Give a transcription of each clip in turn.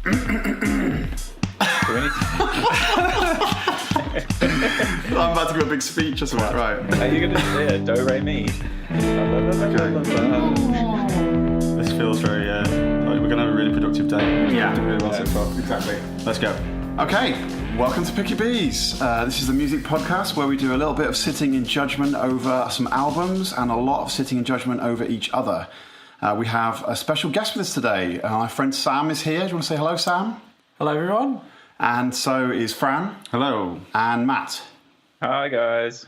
Do we need I'm about to give a big speech or something, right? Are you going to say do, re, mi? This feels very, we're going to have a really productive day. Yeah. Doing really well so far. Exactly. Let's go. Okay, welcome to Picky Bees. This is the music podcast where we do a little bit of sitting in judgment over some albums and a lot of sitting in judgment over each other. We have a special guest with us today. My friend Sam is here. Do you want to say hello, Sam? Hello, everyone. And so is Fran. Hello. And Matt. Hi, guys.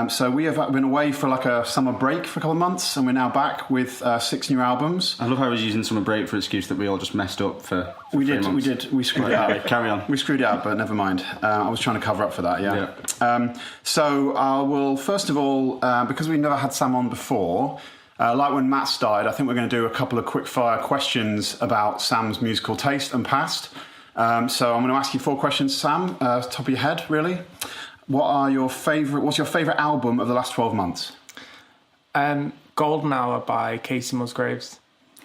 So we have been away for like a summer break for a couple of months, and we're now back with 6 new albums. I love how I was using summer break for an excuse that we all just messed up for We 3 did. months. We screwed it up. Carry on. We screwed it up, but never mind. I was trying to cover up for that, yeah. So I will, first of all, because we've never had Sam on before, like when Matt started, I think we're going to do a couple of quick-fire questions about Sam's musical taste and past. So I'm going to ask you 4 questions, Sam, top of your head, really. What's your favourite album of the last 12 months? Golden Hour by Casey Musgraves.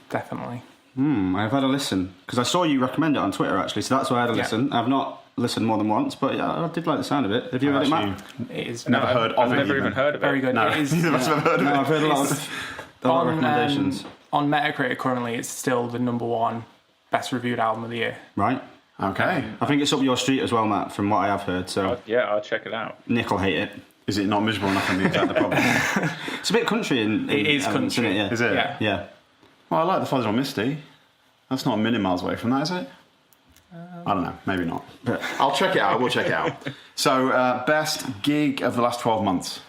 Definitely. I've had a listen, because I saw you recommend it on Twitter, actually, so that's why I had a listen. I've not listened more than once, but yeah, I did like the sound of it. Have you heard it, Matt? It is Never heard of I've it. never even heard of it. very good. No, It is, neither of us have heard of No, it. I've heard a lot of recommendations. on Metacritic currently, it's still the #1 best reviewed album of the year. Right. Okay. I think it's up your street as well, Matt, from what I have heard, so I'll check it out. Nick will hate it. Is it not miserable enough on the inside, the problem? It's a bit country in It is elements, country. isn't it? Yeah. Is it? Yeah. Yeah. Well, I like The Father on Misty. That's not a million miles away from that, is it? I don't know. Maybe not. But I'll check it out. We'll check it out. So, best gig of the last 12 months?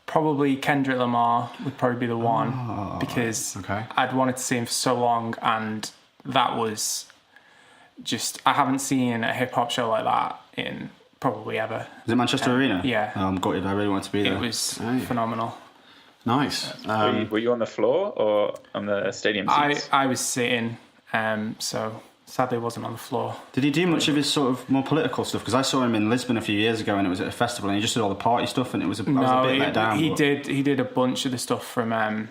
Probably Kendrick Lamar would probably be the one because okay. I'd wanted to see him for so long, and that was just, I haven't seen a hip hop show like that in probably ever. Is it Manchester Arena? Yeah. Oh, I'm gutted. I really want to be there. It was Hey. phenomenal. Nice. Were you on the floor or on the stadium seats? I was sitting, so sadly I wasn't on the floor. Did he do much of his sort of more political stuff? Because I saw him in Lisbon a few years ago, and it was at a festival, and he just did all the party stuff, and I was a bit let down. He but- did a bunch of the stuff from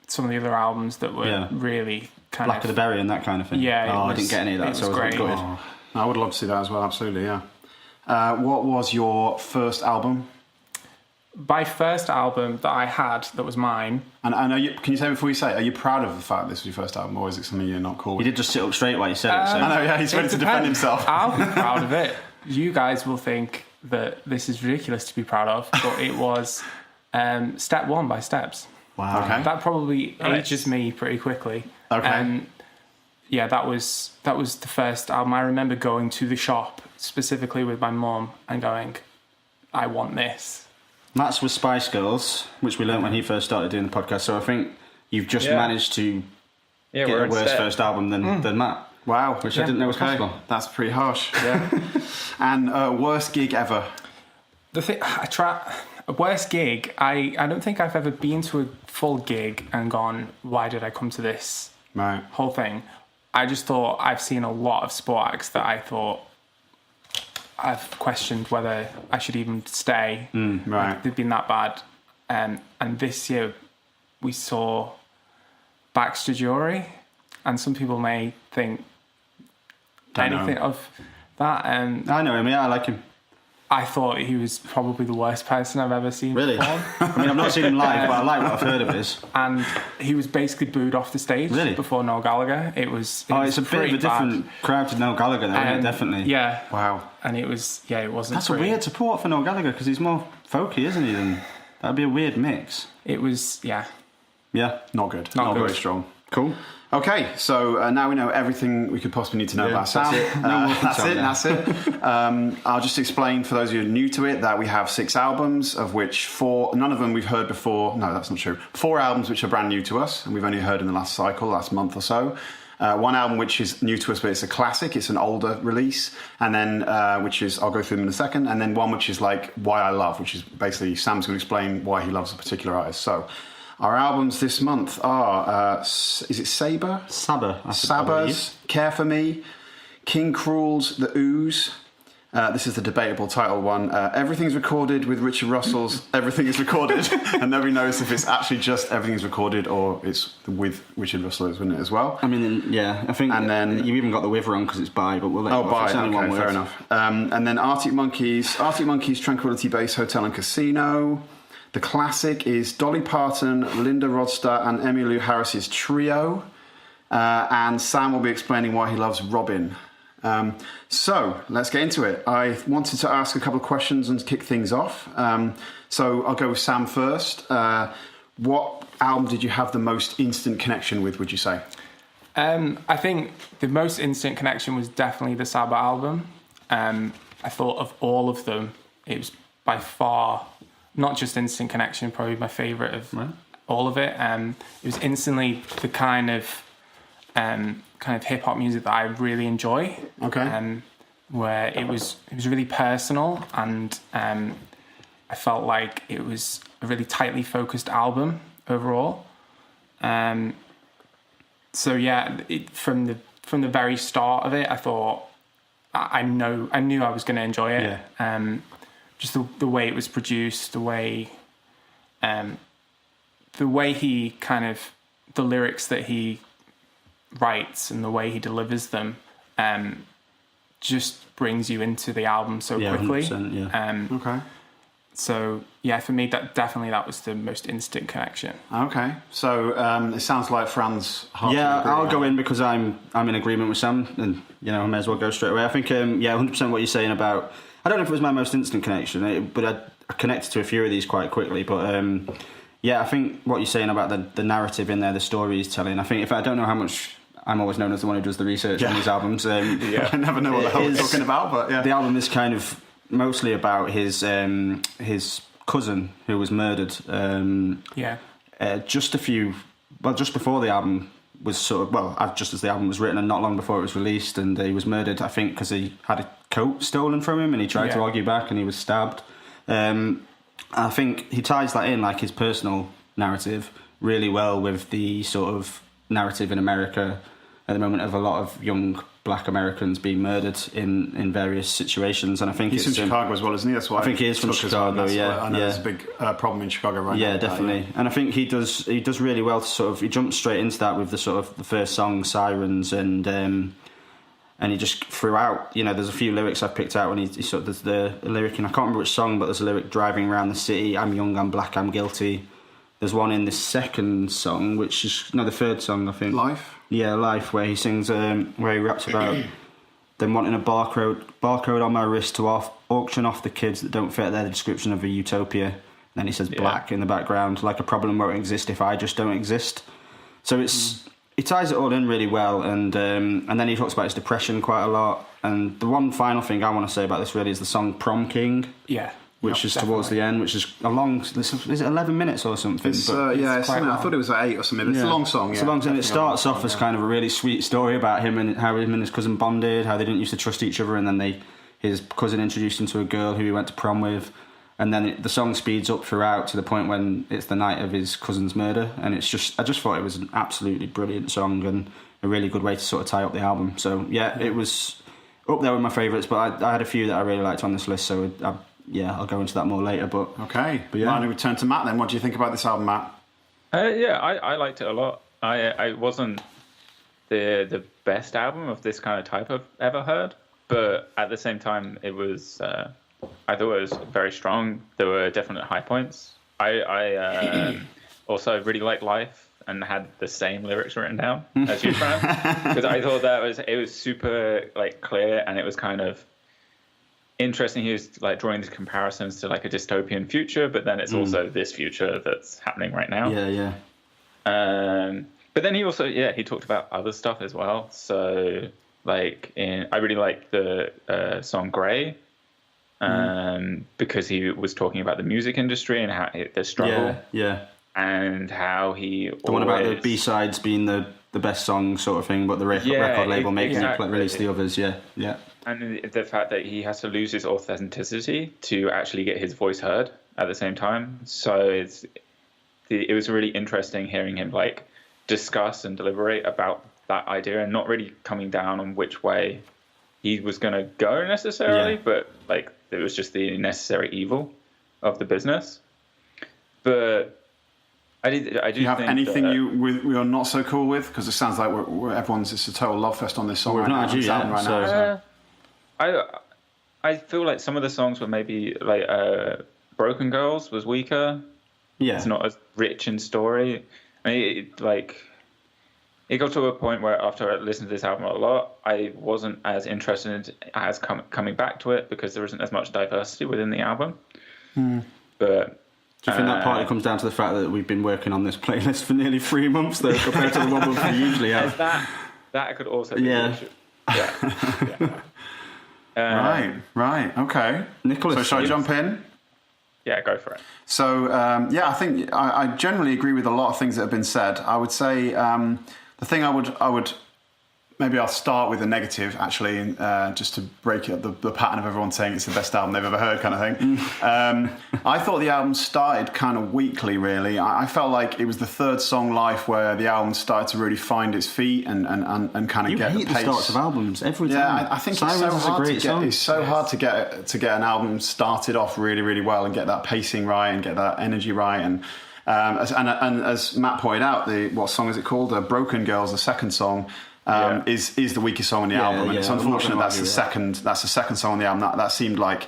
some of the other albums that were really kind Black of the Berry and that kind of thing. Yeah, I didn't get any of that, so I was great. gutted. I would love to see that as well, absolutely, yeah. What was your first album? My first album that I had that was mine. And can you say before you say it, are you proud of the fact this was your first album, or is it something you're not cool He with? did just sit up straight while you said it. So. I know, yeah, he's ready to defend himself. I'll be proud of it. You guys will think that this is ridiculous to be proud of, but it was Step 1 by Steps. Wow. Okay. That probably Nice. ages me pretty quickly. Okay. Yeah, that was the first album. I remember going to the shop specifically with my mum and going, I want this. Matt's was Spice Girls, which we learnt when he first started doing the podcast, so I think you've just Yeah. managed to get we're a in worse step. first album than Matt. Wow. Which I didn't know was possible. That's pretty harsh. Yeah. And worst gig ever? The thing, a worst gig, I don't think I've ever been to a full gig and gone, why did I come to this Right. whole thing? I just thought I've seen a lot of sport acts that I thought I've questioned whether I should even stay. Right. Like, they've been that bad. And this year we saw Baxter Jury, and some people may think Don't know. anything of that. I know him, yeah, I like him. I thought he was probably the worst person I've ever seen Really? perform. I mean, I've not seen him live, but I like what I've heard of his. And he was basically booed off the stage Really? before Noel Gallagher. It was It's a bit of pretty a different bad. crowd to Noel Gallagher, though, isn't it? Definitely. Yeah. Wow. And it wasn't That's pretty. a weird support for Noel Gallagher, because he's more folky, isn't he? That'd be a weird mix. It was, yeah. Yeah. Not good. Not good. very strong. Cool. Okay, so now we know everything we could possibly need to know Yeah, about Sam. that's it. No more That's detail it. now. That's it. I'll just explain for those of you who are new to it that we have 6 albums, of which 4, none of them we've heard before. No, that's not true. 4 albums which are brand new to us, and we've only heard in the last month or so. 1 album which is new to us, but it's a classic. It's an older release, and then which is, I'll go through them in a second, and then one which is like Why I Love, which is basically Sam's going to explain why he loves a particular artist. So. Our albums this month are, is it Sabre? Sabbath. Sabbath, Care For Me, King Cruel's The Ooze, This is the debatable title one. Everything's recorded with Richard Russell's Everything is Recorded. And nobody knows if it's actually just Everything's Recorded or it's with Richard Russell, isn't it, as well? I mean, yeah, I think and then, you even got the with wrong because it's by, but we'll let by, okay, fair enough. And then Arctic Monkeys, Tranquility Base Hotel and Casino. The classic is Dolly Parton, Linda Ronstadt and Emmylou Harris's Trio. And Sam will be explaining why he loves Robin. So let's get into it. I wanted to ask a couple of questions and kick things off. So I'll go with Sam first. What album did you have the most instant connection with, would you say? I think the most instant connection was definitely the Sabbath album. I thought of all of them, it was by far not just instant connection, probably my favourite of all of it. It was instantly the kind of hip hop music that I really enjoy. Okay. Where it was really personal, and I felt like it was a really tightly focused album overall. So yeah, from the very start of it, I thought I knew I was going to enjoy it. Yeah. Just the way it was produced, the way he the lyrics that he writes and the way he delivers them just brings you into the album so quickly. 100%, okay. So yeah, for me that was the most instant connection. Okay, so it sounds like Franz. I'll go in because I'm in agreement with Sam, and I may as well go straight away. I think 100% what you're saying about. I don't know if it was my most instant connection, but I connected to a few of these quite quickly. But I think what you're saying about the narrative in there, the story he's telling. I think if I don't know how much. I'm always known as the one who does the research on these albums. I never know what the hell we're talking about, but yeah. The album is kind of mostly about his cousin who was murdered. Just before the album was just as the album was written and not long before it was released, and he was murdered, I think, because he had a coat stolen from him and he tried to argue back and he was stabbed. I think he ties that in, like his personal narrative, really well with the sort of narrative in America at the moment of a lot of young black Americans being murdered in various situations, and I think he's from Chicago as well, isn't he? That's why I think he is from Chicago. I know there's a big problem in Chicago right now. Yeah, definitely. And I think he does really well to sort of he jumps straight into that with the sort of the first song, Sirens, and he just throughout. There's a few lyrics I've picked out when he sort of there's the lyric, and I can't remember which song, but there's a lyric driving around the city. I'm young, I'm black, I'm guilty. There's one in the second song, which is the third song, I think. Life. Yeah, Life, where he sings, where he raps about them wanting a barcode on my wrist to auction off the kids that don't fit their description of a utopia. And then he says black in the background, like a problem won't exist if I just don't exist. So he ties it all in really well, and then he talks about his depression quite a lot. And the one final thing I want to say about this really is the song Prom King. Yeah. Which is definitely towards the end, which is a long. Is it 11 minutes or something? It's I thought it was like 8 or something. It's a long song. It's a long song. It starts off as kind of a really sweet story about him and how him and his cousin bonded, how they didn't used to trust each other, and then his cousin introduced him to a girl who he went to prom with, and then the song speeds up throughout to the point when it's the night of his cousin's murder, and I just thought it was an absolutely brilliant song and a really good way to sort of tie up the album. So it was up there with my favourites, but I had a few that I really liked on this list, so I'll go into that more later. But okay, why don't we turn to Matt then? What do you think about this album, Matt? I liked it a lot. I wasn't the best album of this kind of type I've ever heard, but at the same time, it was. I thought it was very strong. There were definite high points. I also really liked Life and had the same lyrics written down as you, Fran, because I thought it was super clear, and it was kind of interesting. He was drawing these comparisons to a dystopian future, but then it's also this future that's happening right now. Yeah. But then he also he talked about other stuff as well. So I really like the song Grey, because he was talking about the music industry and how the struggle. Yeah. And how one about the B-sides being the best song sort of thing, but the record label making it release the others. Yeah. And the fact that he has to lose his authenticity to actually get his voice heard at the same time. So it was really interesting hearing him discuss and deliberate about that idea and not really coming down on which way he was going to go necessarily, Yeah. but like it was just the necessary evil of the business. But I do Do you have think anything that, we are not so cool with? Because it sounds like it's a total love fest on this song Well, right we've now. not had you this yet, album right so- now, so. I feel like some of the songs were maybe like Broken Girls was weaker. Yeah. It's not as rich in story. I mean, it got to a point where after I listened to this album a lot, I wasn't as interested as coming back to it because there isn't as much diversity within the album. But Do you think that partly comes down to the fact that we've been working on this playlist for nearly 3 months, though, compared to the 1 month we usually have? that could also be Yeah. an issue. Yeah. Right, okay. Nicholas, So shall I jump in? Yeah, go for it. So, I think I generally agree with a lot of things that have been said. I would say the thing I would maybe I'll start with a negative, actually, just to break up the pattern of everyone saying it's the best album they've ever heard kind of thing. I thought the album started kind of weakly, really. I felt like it was the third song, Life, where the album started to really find its feet and kind of You get hate the the pace. starts of albums every time. Yeah, I think Sirens it's so is a hard great to get. song. It's so hard to get an album started off really, really well and get that pacing right and get that energy right. And as Matt pointed out, what song is it called? Broken Girls, the second song. Is the weakest song on the album, and it's I'm not unfortunate gonna that's the argue with second. That's the second song on the album. That seemed like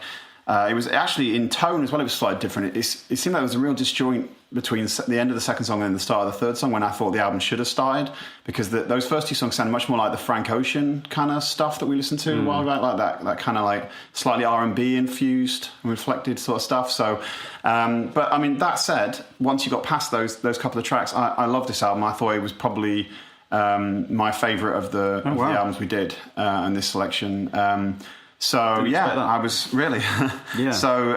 it was actually in tone as well. It was slightly different. It seemed like there was a real disjoint between the end of the second song and the start of the third song. When I thought the album should have started, because those first two songs sounded much more like the Frank Ocean kind of stuff that we listened to a while back, like that kind of like slightly R&B infused, reflected sort of stuff. So, but I mean, that said, once you got past those couple of tracks, I love this album. I thought it was probably my favourite of the albums we did in this selection. So yeah, I was really So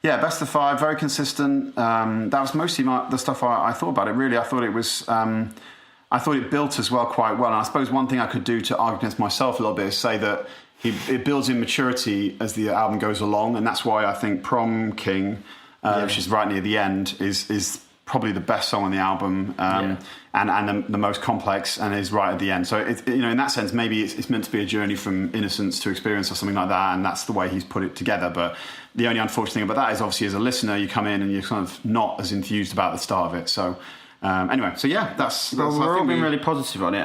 best of 5, very consistent. That was mostly the stuff I thought about it. Really, I thought it was. I thought it built as well quite well. And I suppose one thing I could do to argue against myself a little bit is say that it builds in maturity as the album goes along, and that's why I think Prom King, which is right near the end, is probably the best song on the album, and the most complex, and is right at the end. So in that sense, maybe it's meant to be a journey from innocence to experience or something like that, and that's the way he's put it together. But the only unfortunate thing about that is obviously as a listener, you come in and you're kind of not as enthused about the start of it. So anyway, so yeah, that's Well, we're I all think being really positive on it,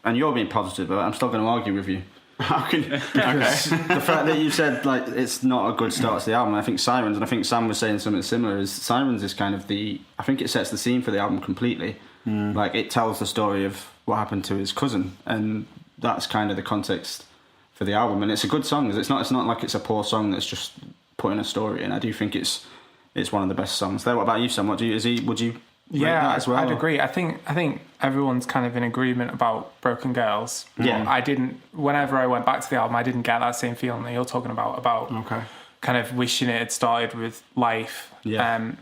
and you're being positive, but I'm still going to argue with you. Okay. The fact that you said like it's not a good start to the album, I think Sirens, and I think Sam was saying something similar, is Sirens is kind of I think it sets the scene for the album completely. Like it tells the story of what happened to his cousin, and that's kind of the context for the album. And it's a good song. It's not like it's a poor song that's just putting a story in. I do think it's one of the best songs there. What about you, Sam? Would you rate that as well? I'd agree. I think everyone's kind of in agreement about Broken Girls. Yeah. I didn't. Whenever I went back to the album, I didn't get that same feeling that you're talking about Okay. kind of wishing it had started with Life. Yeah.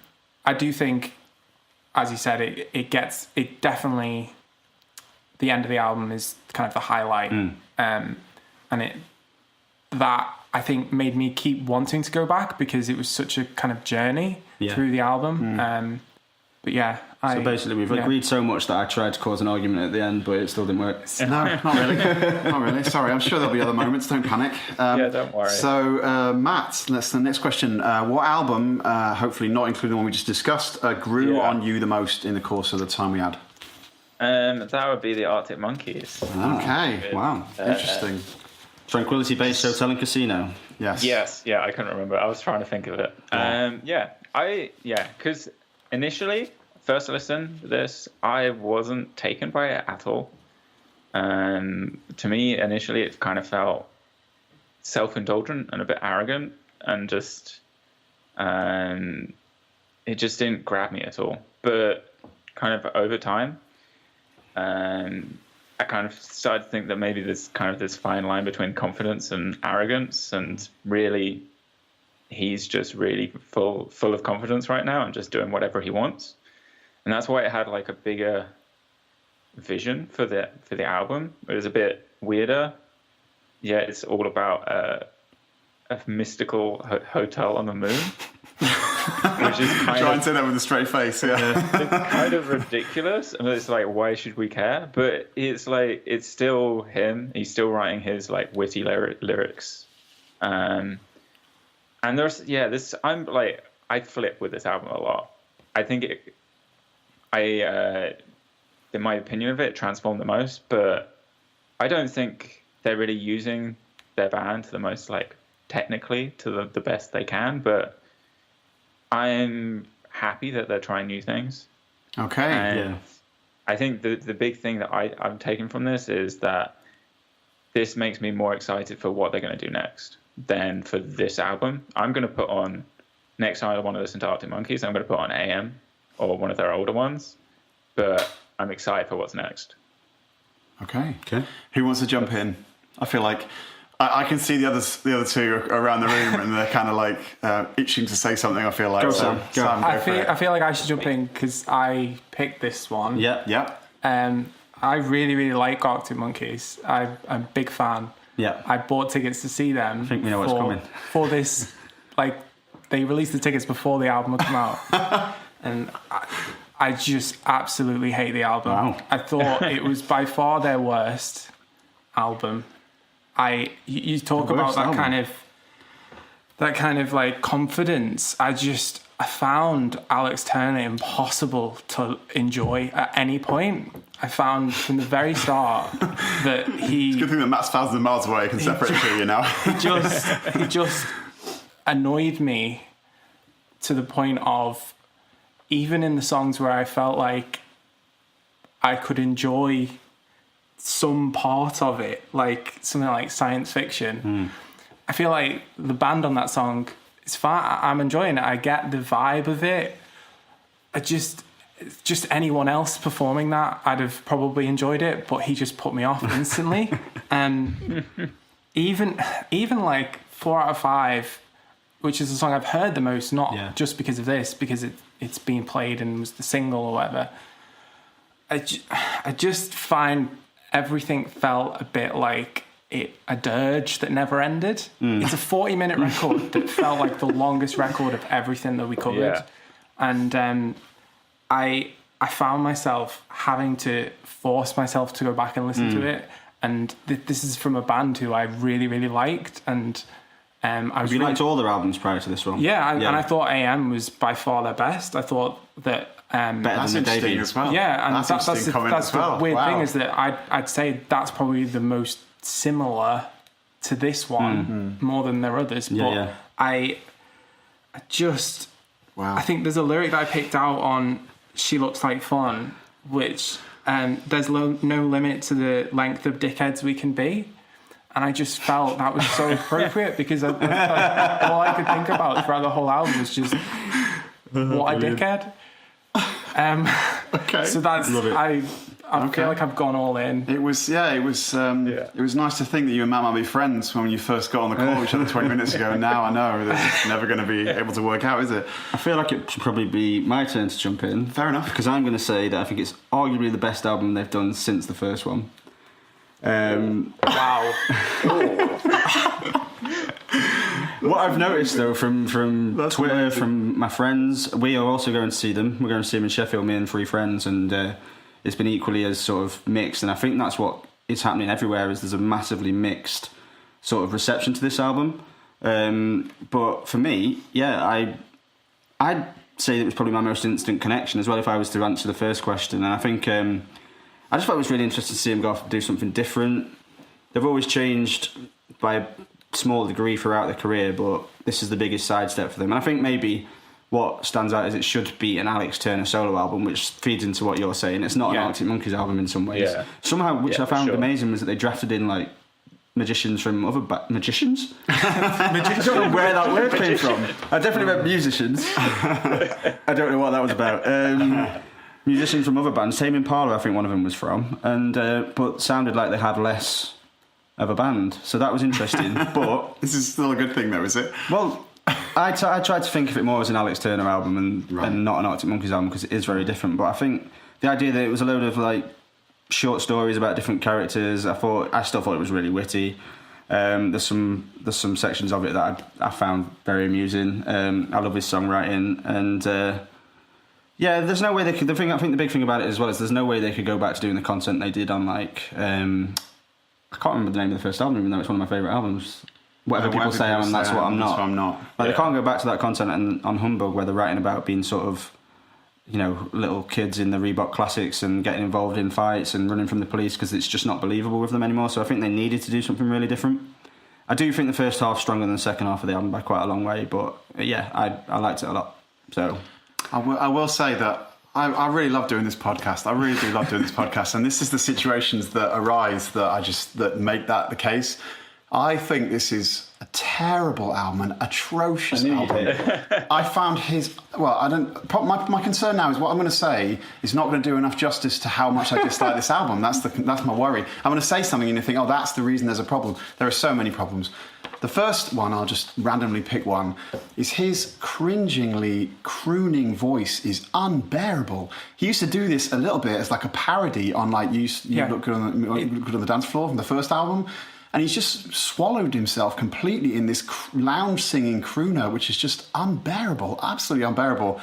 I do think, as you said, it definitely, the end of the album is kind of the highlight, and that I think made me keep wanting to go back because it was such a kind of journey through the album. But yeah, So basically, we've agreed so much that I tried to cause an argument at the end, but it still didn't work. No, not really. Not really. Sorry, I'm sure there'll be other moments. Don't panic. Yeah, don't worry. So, Matt, that's the next question. What album, hopefully not including the one we just discussed, grew on you the most in the course of the time we had? That would be the Arctic Monkeys. Okay. Wow. Interesting. Tranquility Base Hotel and Casino. Yes. Yes, yeah, I couldn't remember. I was trying to think of it. Because initially, first listen to this, I wasn't taken by it at all. To me, initially, it kind of felt self-indulgent and a bit arrogant, and just it just didn't grab me at all. But kind of over time, I kind of started to think that maybe there's kind of this fine line between confidence and arrogance, and really, he's just really full of confidence right now and just doing whatever he wants. And that's why it had like a bigger vision for the album. It was a bit weirder. Yeah, it's all about a mystical hotel on the moon. which is kind Try of and say that with a straight face. Yeah. it's kind of ridiculous. I mean, it's like, why should we care? But it's like, it's still him. He's still writing his like witty lyrics. And there's, I'm like, I flip with this album a lot. I think in my opinion of it, transformed the most, but I don't think they're really using their band to the most, like, technically to the best they can, but I'm happy that they're trying new things. Okay. And I think the big thing that I'm taking from this is that this makes me more excited for what they're going to do next than for this album. I'm going to put on, next time I want to listen to Arctic Monkeys, I'm going to put on AM or one of their older ones, but I'm excited for what's next. Okay. Who wants to jump in? I feel like I can see the other two around the room, and they're kind of like itching to say something. I feel like. Go, Sam. Go. Sam, go for it. I feel like I should jump in because I picked this one. Yeah. I really, really like Arctic Monkeys. I'm a big fan. Yeah. I bought tickets to see them. I think we know what's coming. For this, like, they released the tickets before the album had come out. And I just absolutely hate the album. Wow. I thought it was by far their worst album. You talk about that kind of like confidence. I found Alex Turner impossible to enjoy at any point. I found from the very start that It's a good thing that Matt's 1,000 miles away can separate the two, you know. he just annoyed me to the point of, even in the songs where I felt like I could enjoy some part of it, like something like Science Fiction, I feel like the band on that song is fine. I'm enjoying it. I get the vibe of it. Just anyone else performing that, I'd have probably enjoyed it, but he just put me off instantly. And even like 4 out of 5, which is the song I've heard the most, not just because of this, because it's being played and was the single or whatever. I just find everything felt a bit like a dirge that never ended. It's a 40-minute record that felt like the longest record of everything that we covered. Yeah. And I found myself having to force myself to go back and listen to it. And this is from a band who I really, really liked. And Have you liked all their albums prior to this one? Yeah, and I thought AM was by far their best. I thought that better That's than the interesting debut as well. yeah, and that's the weird Wow. thing is that I'd say that's probably the most similar to this one more than their others. But I just I think there's a lyric that I picked out on "She Looks Like Fun," which there's no limit to the length of dickheads we can be. And I just felt that was so appropriate because all I could think about throughout the whole album was just, what a dickhead. Okay. So that's, I feel like I've gone all in. It was nice to think that you and Matt might be friends when you first got on the call with each other 20 minutes ago, and now I know that it's never going to be able to work out, is it? I feel like it should probably be my turn to jump in. Fair enough. Because I'm going to say that I think it's arguably the best album they've done since the first one. Wow. What I've noticed though from Twitter, amazing. from my friends, we are also going to see them. We're going to see them in Sheffield, me and 3 friends, and it's been equally as sort of mixed. And I think that's what is happening everywhere. Is there's a massively mixed sort of reception to this album. But for me, I'd say it was probably my most instant connection as well. If I was to answer the first question, and I think I just thought it was really interesting to see them go off and do something different. They've always changed by a small degree throughout their career, but this is the biggest sidestep for them. And I think maybe what stands out is it should be an Alex Turner solo album, which feeds into what you're saying. It's not an Arctic Monkeys album in some ways. Yeah. Somehow, which I found amazing, was that they drafted in like magicians from other magicians? I don't know where that word came from. I definitely meant musicians. I don't know what that was about. Musicians from other bands. Tame Impala, I think one of them was from, and but sounded like they had less of a band, so that was interesting. But This is still a good thing, though, is it? well, I tried to think of it more as an Alex Turner album and not an Arctic Monkeys album, because it is very different. But I think the idea that it was a load of like short stories about different characters, I still thought it was really witty. There's some sections of it that I found very amusing. I love his songwriting, and there's no way they could. I think the big thing about it as well is there's no way they could go back to doing the content they did on like I can't remember the name of the first album, even though it's one of my favourite albums. Whatever people say, and that's what I'm not. Like, they can't go back to that content on Humbug, where they're writing about being sort of, little kids in the Reebok Classics and getting involved in fights and running from the police, because it's just not believable with them anymore. So I think they needed to do something really different. I do think the first half's stronger than the second half of the album by quite a long way, but yeah, I liked it a lot. So I will say that I really love doing this podcast. I really do love doing this podcast, and this is the situations that arise that make that the case. I think this is a terrible album, an atrocious album. I found my concern now is what I'm going to say is not going to do enough justice to how much I dislike this album. That's my worry. I'm going to say something and you think, oh, that's the reason there's a problem. There are so many problems. The first one, I'll just randomly pick one, is his cringingly crooning voice is unbearable. He used to do this a little bit as like a parody on like You Look Good on the Dance Floor from the first album. And he's just swallowed himself completely in this lounge singing crooner, which is just unbearable, absolutely unbearable.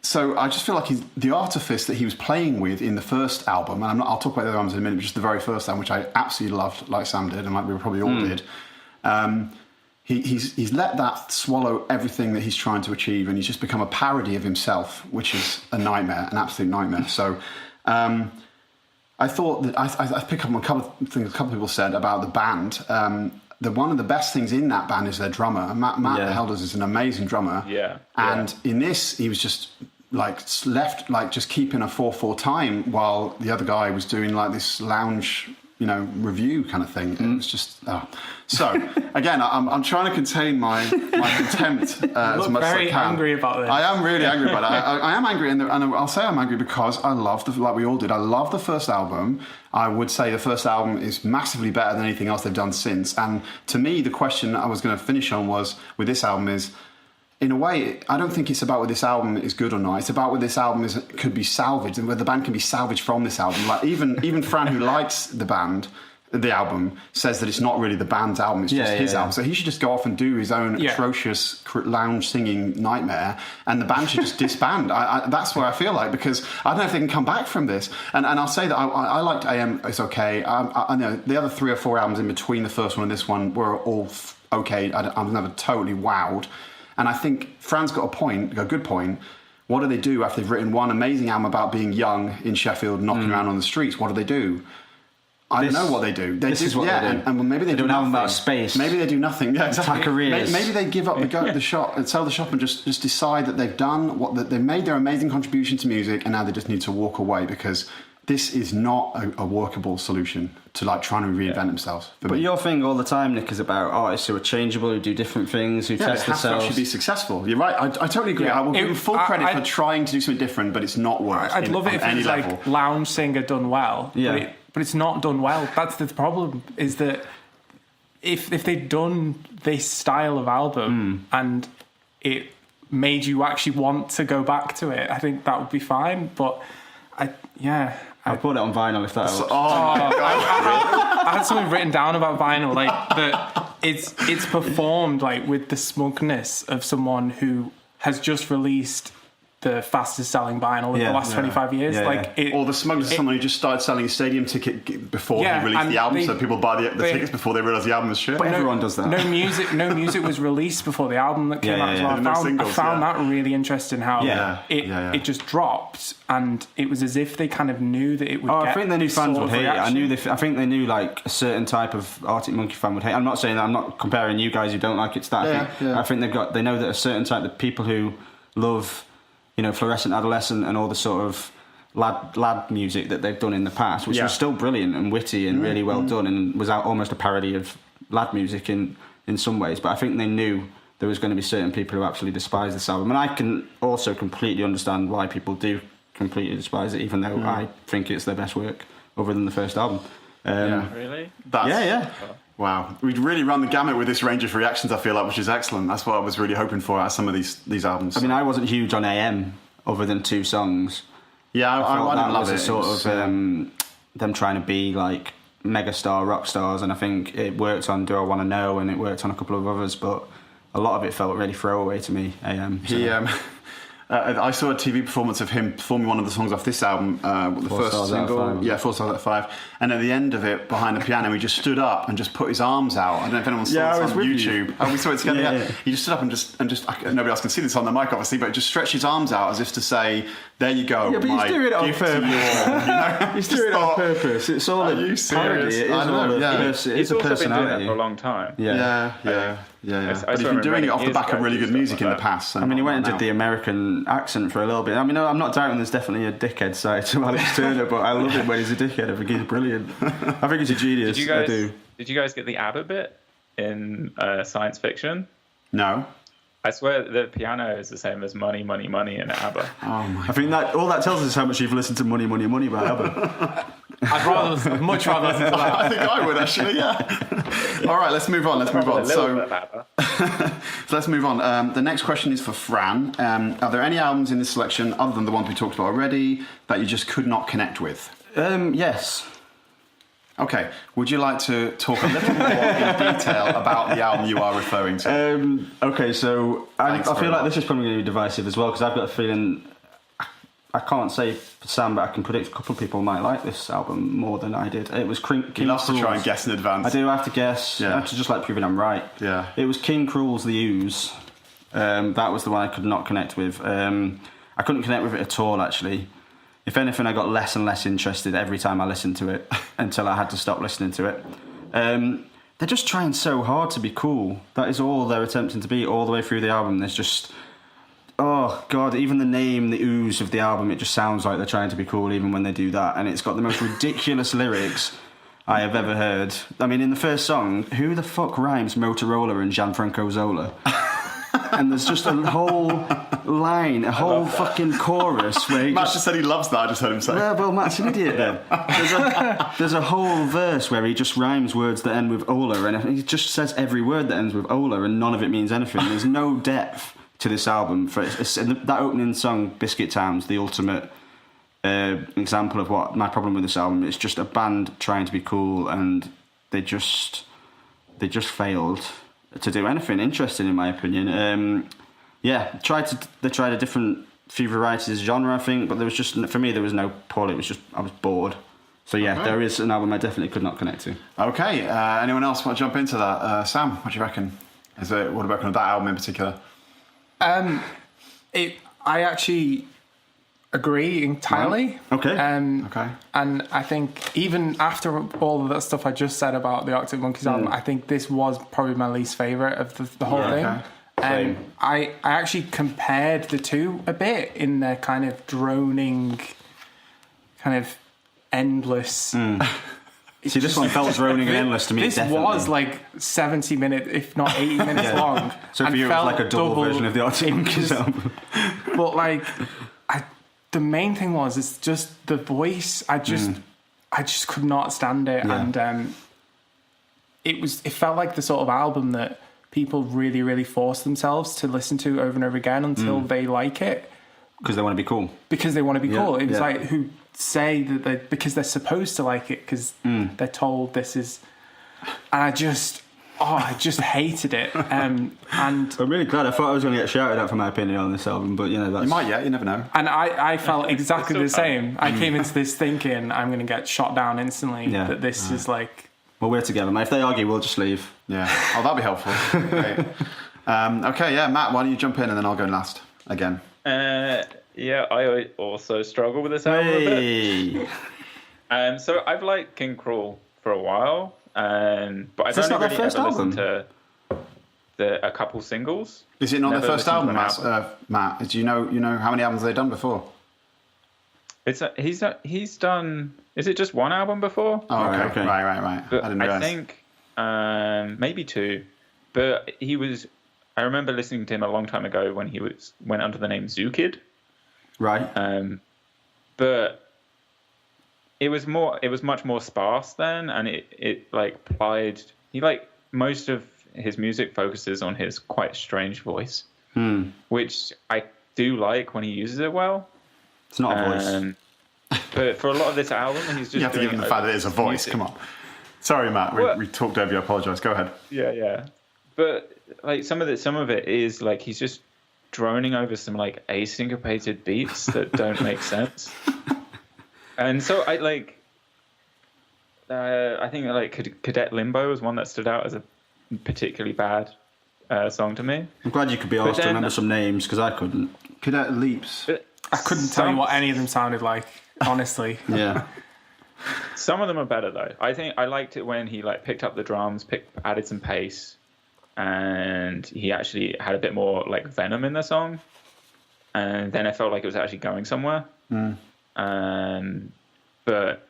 So I just feel like the artifice that he was playing with in the first album, and I'll talk about the other albums in a minute, but just the very first album, which I absolutely loved, like Sam did, and like we probably all did. He's let that swallow everything that he's trying to achieve, and he's just become a parody of himself, which is a nightmare, an absolute nightmare. So I thought that I picked up on a couple of things a couple of people said about the band. One of the best things in that band is their drummer. Matt Helders is an amazing drummer. Yeah. And in this, he was just left just keeping a 4/4 time while the other guy was doing like this lounge, review kind of thing. It was just So again, I'm trying to contain my contempt as much as I can. Very angry about this. I am really angry about it. I am angry, and I'll say I'm angry because I love like we all did. I love the first album. I would say the first album is massively better than anything else they've done since. And to me, the question I was going to finish on was with this album is, in a way, I don't think it's about whether this album is good or not. It's about whether this album could be salvaged and whether the band can be salvaged from this album. Like even Fran, who likes the album, says that it's not really the band's album, it's just his album. So he should just go off and do his own atrocious lounge singing nightmare, and the band should just disband. That's where I feel like, because I don't know if they can come back from this. And I'll say that I liked AM, it's okay. I know the other 3 or 4 albums in between the first one and this one were all okay. I was never totally wowed. And I think Fran's got a good point. What do they do after they've written one amazing album about being young in Sheffield, knocking around on the streets? What do they do? I don't know what they do. This is what they do. And maybe they do nothing. About space. Maybe they do nothing. Yeah, exactly. Attack careers. Maybe they give up the shop and sell the shop and just decide that they've done they've made their amazing contribution to music, and now they just need to walk away, because this is not a workable solution to like trying to reinvent themselves. But your thing all the time, Nick, is about artists who are changeable, who do different things, who test themselves. They have to actually be successful. You're right. I totally agree. I will give you full credit for trying to do something different, but it's not worked. I'd love it if it was like lounge singer done well. Yeah. But it's not done well. That's the problem, is that if they'd done this style of album and it made you actually want to go back to it, I think that would be fine. But I'll put it on vinyl if that helps. I had something written down about vinyl, like that it's performed like with the smugness of someone who has just released the fastest selling vinyl in the last 25 years. Or the smugness of someone who just started selling a stadium ticket before he released the album, so people buy the tickets before they realise the album is shit. But everyone does that. No music was released before the album that came out as well. I found that really interesting, how it just dropped, and it was as if they kind of knew that it would I think they knew fans would hate it. I think they knew like a certain type of Arctic Monkey fan would hate it. I'm not saying that, I'm not comparing you guys who don't like it to that. I think they know that a certain type of people who love, Fluorescent Adolescent and all the sort of lad music that they've done in the past, which was still brilliant and witty and really well done, and was almost a parody of lad music in some ways. But I think they knew there was going to be certain people who absolutely despise this album, and I can also completely understand why people do completely despise it, even though I think it's their best work other than the first album. Really? Wow, we'd really run the gamut with this range of reactions, I feel like, which is excellent. That's what I was really hoping for out of some of these albums. I mean, I wasn't huge on AM other than 2 songs. Yeah, I felt didn't love that it. was a sort of them trying to be like megastar rock stars, and I think it worked on Do I Want to Know, and it worked on a couple of others, but a lot of it felt really throwaway to me. I saw a TV performance of him performing one of the songs off this album, the first single. Yeah, 4 stars out of 5. And at the end of it, behind the piano, he just stood up and just put his arms out. I don't know if anyone saw this on YouTube. Oh, we saw it together. Yeah. He just stood up and just nobody else can see this on the mic, obviously, but just stretched his arms out as if to say, "There you go." Yeah, but he's doing it on purpose. He's doing it on purpose. It's all a parody. I know. It's a personality. Been doing that for a long time. Yeah. But he's been doing it off the back of really good music in the past. I mean, he went and did the American accent for a little bit. I mean, I'm not doubting there's definitely a dickhead side to Alex Turner, but I love him when he's a dickhead. I think he's brilliant. I think he's a genius. Did you guys get the ABBA bit in Science Fiction? No. I swear the piano is the same as Money, Money, Money in ABBA. Oh my! I think that all that tells us is how much you've listened to Money, Money, Money by ABBA. I'd much rather listen to that. I think I would actually. Yeah. All right, let's move on. So let's move on. The next question is for Fran. Are there any albums in this selection, other than the ones we talked about already, that you just could not connect with? Yes. Okay. Would you like to talk a little more in detail about the album you are referring to? Okay, so I feel like this is probably going to be divisive as well, because I've got a feeling, I can't say for Sam, but I can predict a couple of people might like this album more than I did. It was King He loves to try and guess in advance. I do have to guess. Yeah. I have to just like proving I'm right. Yeah. It was King Cruel's The Ooze. That was the one I could not connect with. I couldn't connect with it at all, actually. If anything, I got less and less interested every time I listened to it until I had to stop listening to it. They're just trying so hard to be cool. That is all they're attempting to be all the way through the album. There's just... Oh, God, even the name, the ooze of the album, it just sounds like they're trying to be cool even when they do that. And it's got the most ridiculous lyrics I have ever heard. I mean, in the first song, who the fuck rhymes Motorola and Gianfranco Zola? And there's just a whole line, a whole fucking chorus where he Matt just said he loves that, I just heard him say. Well, Matt's an idiot then. There's a whole verse where he just rhymes words that end with Ola, and he just says every word that ends with Ola, and none of it means anything. There's no depth to this album. That opening song, Biscuit Town's the ultimate example of what my problem with this album is. It's just a band trying to be cool, and they just failed to do anything interesting, in my opinion. They tried a different few varieties of genre, I think, but there was just, for me, there was no pull. It was just, I was bored. So yeah, There is an album I definitely could not connect to. Okay, anyone else want to jump into that? Sam, what do you reckon? What about that album in particular? I actually agree entirely. Okay. Okay. And I think even after all of that stuff I just said about the Arctic Monkeys album, I think this was probably my least favourite of the whole thing. Okay. I actually compared the two a bit in their kind of droning, kind of endless... See, this one felt droning and endless to me. This definitely. was like 70 minutes, if not 80 minutes long. So for you, it was like a double version of the Arctic Monkeys album. But like, the main thing was, it's just the voice. I just could not stand it, and it felt like the sort of album that people really, really force themselves to listen to over and over again until they like it. Because they want to be cool. Because they want to be cool. It was like who say that because they're supposed to like it because they're told this is, and I just hated it. And I'm really glad. I thought I was going to get shouted at for my opinion on this album, but that's... You might, you never know. And I felt exactly the same. I came into this thinking I'm going to get shot down instantly. Yeah. That this is like... Well, we're together, mate. If they argue, we'll just leave. Yeah. Oh, that'd be helpful. Okay. Matt, why don't you jump in and then I'll go last again. Yeah, I also struggle with this album a bit. So I've liked King Cruel for a while, but I've only really ever listened to a couple singles. Is it not their first album, Matt? Do you know how many albums they've done before? He's done. Is it just one album before? Oh, okay. Right. But I didn't realize. I think maybe two, but he was. I remember listening to him a long time ago when he went under the name Zoo Kid. Right. But it was much more sparse then, and it plied. Most of his music focuses on his quite strange voice, which I do like when he uses it well. It's not a voice. But for a lot of this album, he's just you have to give him the fact that it's a voice. music. Come on. Sorry, Matt. We talked over you. I apologise. Go ahead. Yeah. But like some of it is like he's just droning over some like asyncopated beats that don't make sense. And so I think like Cadet Limbo was one that stood out as a particularly bad song to me. I'm glad you could be asked to remember some names because I couldn't. Cadet Leaps. I couldn't tell you what any of them sounded like, honestly. Yeah. Some of them are better though. I think I liked it when he like picked up the drums, added some pace, and he actually had a bit more like venom in the song. And then I felt like it was actually going somewhere. But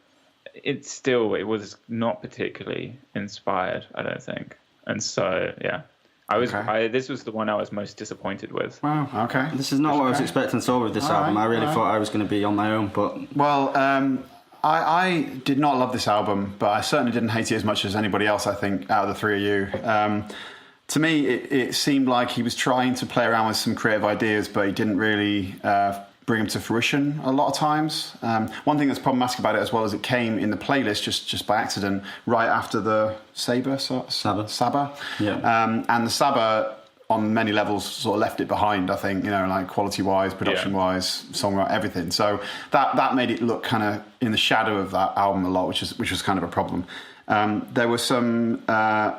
it was not particularly inspired, I don't think. And so yeah. This was the one I was most disappointed with. Wow, okay. This is not what I was expecting at all with this album. I really thought I was going to be on my own, but... Well, I did not love this album, but I certainly didn't hate it as much as anybody else, I think, out of the three of you. To me, it seemed like he was trying to play around with some creative ideas, but he didn't really bring them to fruition a lot of times. One thing that's problematic about it, as well, as it came in the playlist just by accident, right after the Saba. Yeah. And the Saba, on many levels, sort of left it behind, I think, like quality-wise, production-wise, songwriting, everything. So that made it look kind of in the shadow of that album a lot, which was kind of a problem. There was some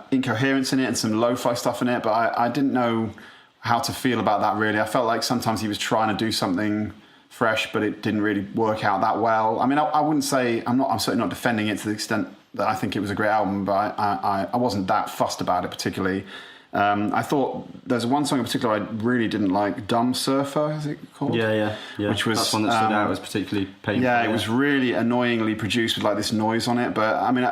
incoherence in it and some lo-fi stuff in it, but I didn't know how to feel about that, really. I felt like sometimes he was trying to do something fresh, but it didn't really work out that well. I mean, I wouldn't say... I'm certainly not defending it to the extent that I think it was a great album, but I wasn't that fussed about it particularly. I thought there's one song in particular I really didn't like, Dumb Surfer, is it called? Yeah. Which was, that's one that stood out as particularly painful. Yeah, it was really annoyingly produced with like this noise on it. But I mean,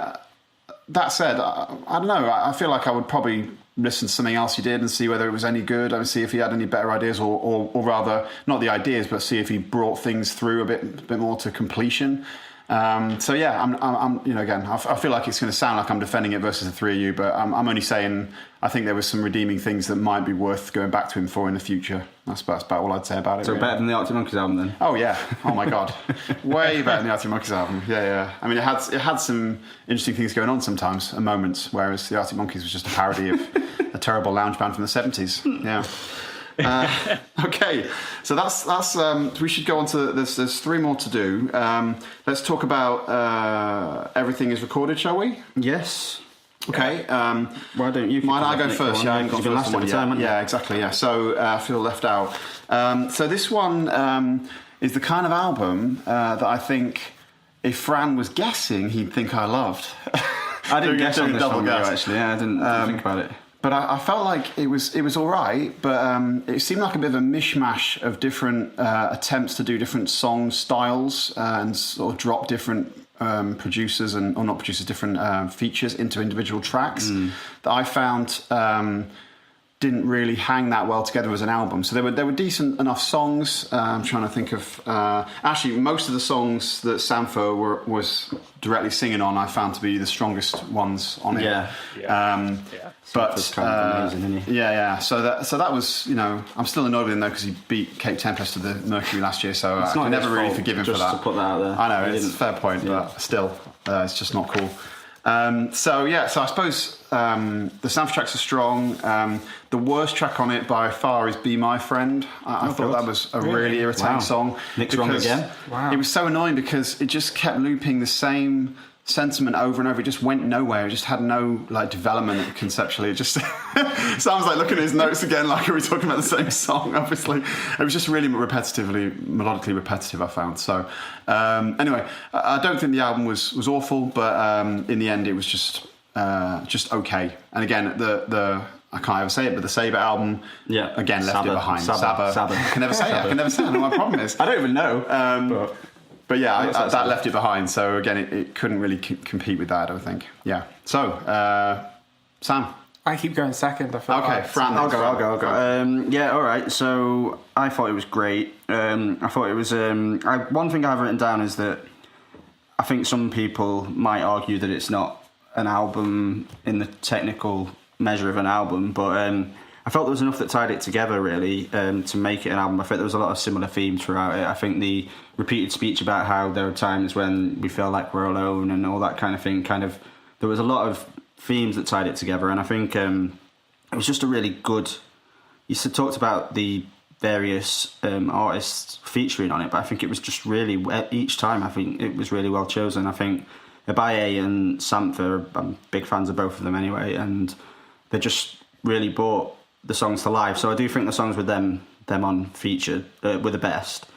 that said, I don't know. I feel like I would probably listen to something else he did and see whether it was any good. I would see if he had any better ideas, or rather, not the ideas, but see if he brought things through a bit more to completion. So yeah, I'm again, I feel like it's going to sound like I'm defending it versus the three of you, but I'm only saying I think there was some redeeming things that might be worth going back to him for in the future. That's about all I'd say about it. So really. Better than the Arctic Monkeys album then? Oh yeah, oh my god, way better than the Arctic Monkeys album. Yeah. I mean, it had some interesting things going on sometimes, at moments, whereas the Arctic Monkeys was just a parody of a terrible lounge band from the 70s. Yeah. Okay, so that's we should go on to there's three more to do. Let's talk about Everything Is Recorded, shall we? Yes. Okay. Why don't you? Might I go first? Yeah, you've been last every time. Yeah, exactly. Yeah. So I feel left out. So this one is the kind of album that I think if Fran was guessing, he'd think I loved. I didn't guess on this one, actually. Yeah, I didn't think about it. But I felt like it was all right, but it seemed like a bit of a mishmash of different attempts to do different song styles and sort of drop different producers or not producers, different features into individual tracks that I found didn't really hang that well together as an album. So they were decent enough songs. I'm trying to think of... actually, most of the songs that Sampho was directly singing on, I found to be the strongest ones on it. Yeah. But kind of amazing, isn't he? Yeah. So that was, I'm still annoyed with him though because he beat Cape Tempest to the Mercury last year. So I can never really forgive him for that. Just to put that out there. I know it's a fair point, but still, it's just not cool. So I suppose the Sampho tracks are strong. The worst track on it by far is "Be My Friend." I thought that was a really irritating song. Nick's wrong again. Wow. It was so annoying because it just kept looping the same sentiment over and over. It just went nowhere. It just had no development conceptually. It just sounds like looking at his notes again, like are we talking about the same song? Obviously, it was just really melodically repetitive. I found so. Anyway, I don't think the album was awful, but in the end, it was just okay. And again, the I can't ever say it, but the Saba album, again left it behind. Saba. I can never say it. I can never say it. I know what my problem is. I don't even know. But yeah, that left it behind. So again, it couldn't really compete with that, I don't think. Yeah. So, Sam. I keep going second. I feel okay, Fran. I'll go. Yeah, all right. So I thought it was great. I thought it was... one thing I've written down is that I think some people might argue that it's not an album in the technical measure of an album, but I felt there was enough that tied it together, really, to make it an album. I think there was a lot of similar themes throughout it. I think the repeated speech about how there are times when we feel like we're alone and all that kind of thing kind of there was a lot of themes that tied it together, and I think it was just a really good. You talked about the various artists featuring on it, but I think it was just really, each time I think it was really well chosen. I think Abaye and Sampha, I'm big fans of both of them anyway, and they just really brought the songs to life. So I do think the songs with them on featured were the best.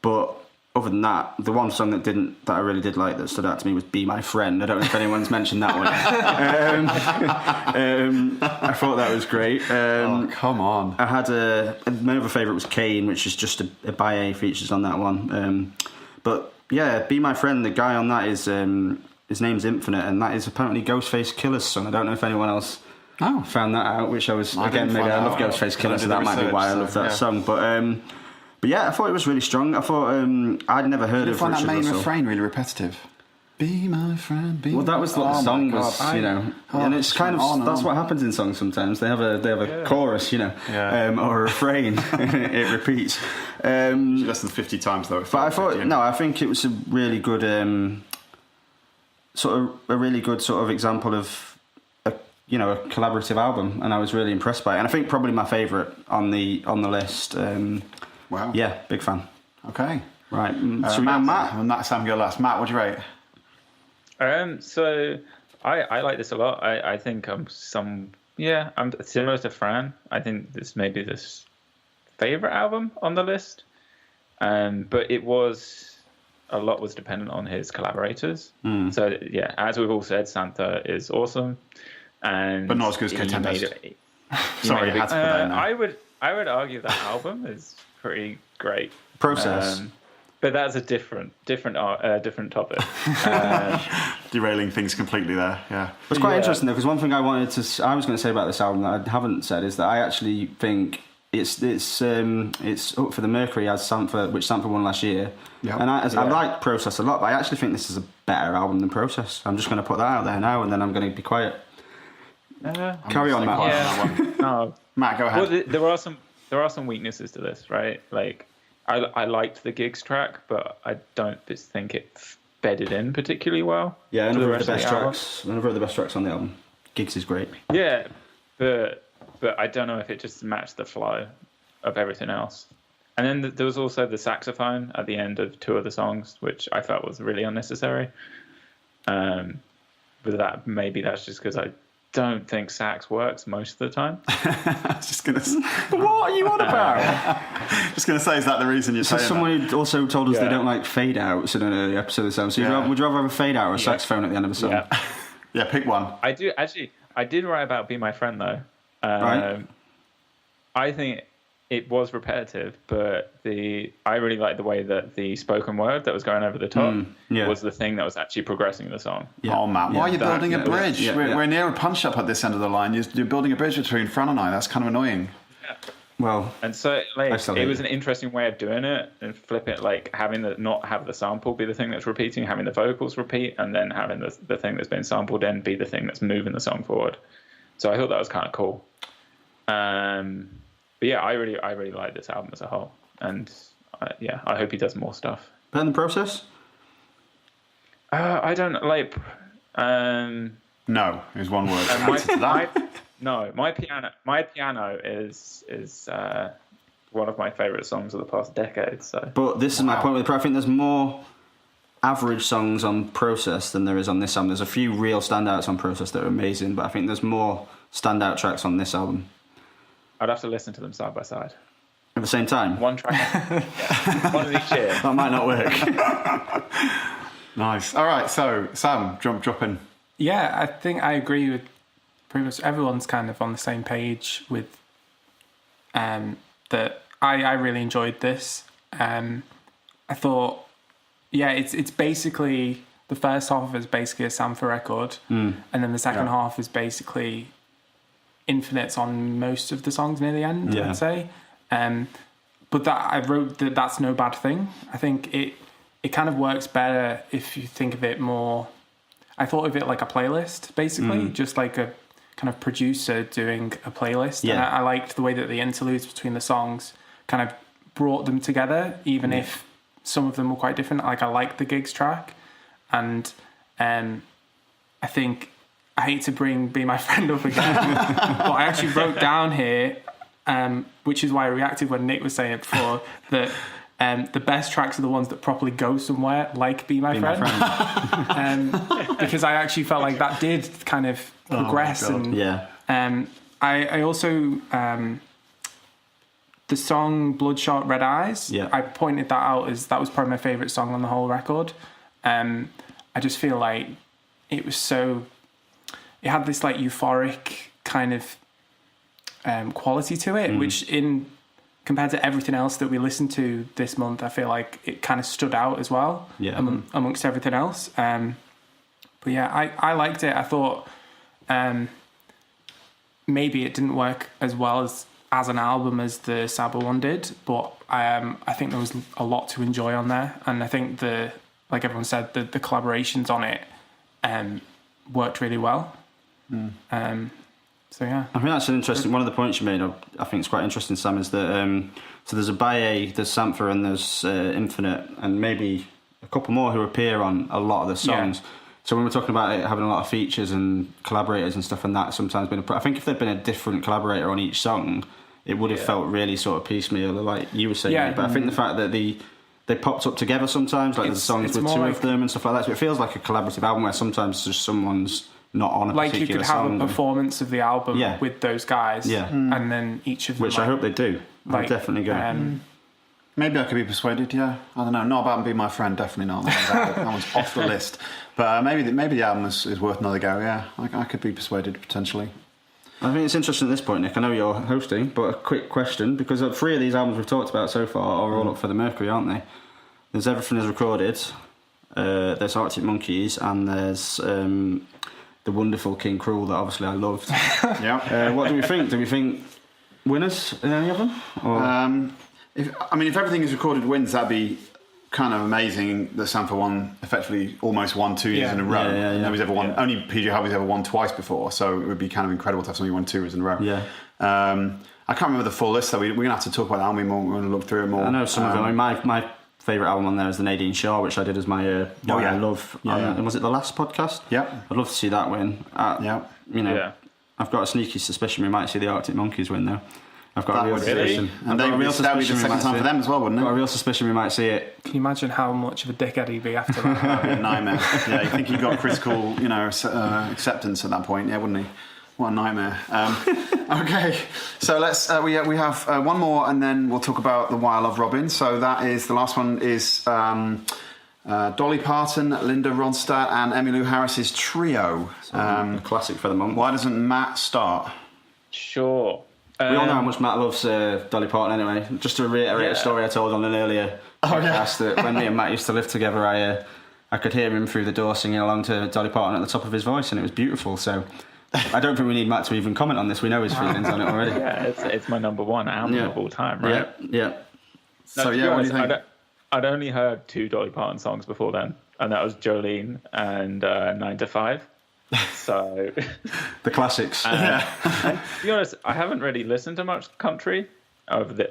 But other than that, the one song that I really did like that stood out to me was "Be My Friend." I don't know if anyone's mentioned that one. I thought that was great. Oh, come on. I had my other favourite was Kane, which is just Abaye features on that one. But yeah, "Be My Friend," the guy on that is his name's Infinite, and that is apparently Ghostface Killer's song. I don't know if anyone else found that out, which I was I love Ghostface Killer, so that might be why I love that song. But yeah, I thought it was really strong. I thought I'd never heard of Richard Russell. I find that main refrain really repetitive. Be my friend. Be well, that was what the song was, and it's kind of that's what happens in songs sometimes. They have a chorus, or a refrain. It repeats. Less than 50 times though. But I thought I think it was a really good sort of example of a collaborative album, and I was really impressed by it. And I think probably my favourite on the list. Wow. Yeah, big fan. Okay. Right. So Matt. And that's Sam go last. Matt, what do you rate? So I like this a lot. I think I'm similar to Fran. I think this may be this favorite album on the list. But a lot was dependent on his collaborators. So yeah, as we've all said, Sampha is awesome, but not as good as Contenders. Sorry, I had to put that in there. I would argue that album is pretty great. Process. But that's a different topic. Derailing things completely there. Yeah, it's quite interesting though, because one thing I was going to say about this album that I haven't said is that I actually think it's up for the Mercury as Sampha, which Sampha won last year. Yep. And I like Process a lot, but I actually think this is a better album than Process. I'm just going to put that out there now, and then I'm going to be quiet. Carry on, Matt. Yeah. Matt, go ahead. Well, there are some weaknesses to this, right? Like, I liked the Gigs track, but I don't think it bedded in particularly well. Yeah, another of the best tracks on the album. Gigs is great. Yeah, but I don't know if it just matched the flow of everything else. And then there was also the saxophone at the end of two of the songs, which I felt was really unnecessary. But maybe that's just because I don't think sax works most of the time. I was just going to what are you on about? Just going to say, is that the reason you're saying someone who also told us they don't like fade outs in an early episode of the song. So would you rather have a fade out or a saxophone at the end of a song? Yeah, pick one. I did write about Be My Friend though. Right. I think it was repetitive, but I really liked the way that the spoken word that was going over the top was the thing that was actually progressing the song. Yeah. Oh, Matt, why are you building a bridge? We're near a punch-up at this end of the line. You're building a bridge between Fran and I. That's kind of annoying. Yeah. Well, and so it was an interesting way of doing it and flip it, like having not have the sample be the thing that's repeating, having the vocals repeat, and then having the thing that's been sampled in be the thing that's moving the song forward. So I thought that was kind of cool. But yeah, I really like this album as a whole, and I hope he does more stuff. Better than Process? I don't like. No, is one word. My piano is one of my favourite songs of the past decade. So, but this is my point with. I think there's more average songs on Process than there is on this album. There's a few real standouts on Process that are amazing, but I think there's more standout tracks on this album. I'd have to listen to them side by side. At the same time? One track. One of each year. That might not work. Nice. All right, so Sam, drop in. Yeah, I think I agree with pretty much everyone's kind of on the same page with that I really enjoyed this. I thought, it's basically, the first half is basically a Sampha record, and then the second half is basically Infinite's on most of the songs near the end, I'd say. But that I wrote that's no bad thing. I think it kind of works better if you think of it more. I thought of it like a playlist, basically, just like a kind of producer doing a playlist. Yeah. And I liked the way that the interludes between the songs kind of brought them together, even if some of them were quite different. Like I liked the Gigs track, and I I think I hate to bring Be My Friend up again, but I actually wrote down here, which is why I reacted when Nick was saying it before, that the best tracks are the ones that properly go somewhere, like Be My Friend. Because I actually felt like that did kind of progress. I also, the song Bloodshot Red Eyes, I pointed that out as that was probably my favourite song on the whole record. I just feel like it was so... It had this like euphoric kind of quality to it, which compared to everything else that we listened to this month, I feel like it kind of stood out as well amongst everything else. But yeah, I liked it. I thought maybe it didn't work as well as an album as the Saba one did, but I think there was a lot to enjoy on there, and I think like everyone said, the collaborations on it worked really well. So yeah, I think that's an interesting one of the points you made. I think it's quite interesting, Sam, is that so there's Abaye, there's Sampha, and there's Infinite, and maybe a couple more who appear on a lot of the songs. So when we're talking about it having a lot of features and collaborators and stuff, and that sometimes been I think if there'd been a different collaborator on each song, it would have felt really sort of piecemeal, like you were saying. But I think the fact that they popped up together sometimes, like the songs with two of them and stuff like that. So it feels like a collaborative album where sometimes just someone's not on a like particular you could have song. a performance of the album with those guys, and then each of them, which I hope they do. Like, definitely go. Maybe I could be persuaded. I don't know. Not about Be My Friend. Definitely not. That one's off the list. But maybe the album is worth another go. Yeah, I could be persuaded potentially. I think it's interesting at this point, Nick. I know you're hosting, but a quick question, because 3 of these albums we've talked about so far are all up for the Mercury, aren't they? There's Everything Is Recorded, there's Arctic Monkeys, and there's the wonderful King Cruel that obviously I loved. What do we think? Do we think winners in any of them? Or? If Everything Is Recorded wins, that'd be kind of amazing that Sampha won, effectively almost won 2 years in a row. Nobody's ever won. Only PJ Harvey's ever won twice before, so it would be kind of incredible to have somebody won 2 years in a row. I can't remember the full list, so we're going to have to talk about the album more. We're going to look through it more. I know some of them. My favourite album on there is the Nadine Shaw, which I did as my I love. And was it the last podcast? Yeah. I'd love to see that win. I've got a sneaky suspicion we might see the Arctic Monkeys win though. I've got a real suspicion. And that would be the second time for them as well, wouldn't it? I've got a real suspicion we might see it. Can you imagine how much of a dickhead he'd be after that? That'd be a nightmare. You think he got critical, acceptance at that point, wouldn't he? What a nightmare. Okay, so let's. We have one more, and then we'll talk about the Why I Love Robin. So that is the last one. Is Dolly Parton, Linda Ronstadt, and Emmylou Harris's trio. A classic for the month. Why doesn't Matt start? Sure. We all know how much Matt loves Dolly Parton anyway. Just to reiterate a story I told on an earlier podcast, that when me and Matt used to live together, I could hear him through the door singing along to Dolly Parton at the top of his voice, and it was beautiful. So I don't think we need Matt to even comment on this. We know his feelings on it already. Yeah, it's my number one album of all time, right? Yeah. No, So what do you think? I'd only heard 2 Dolly Parton songs before then, and that was Jolene and 9 to 5. So the classics. And to be honest, I haven't really listened to much country of the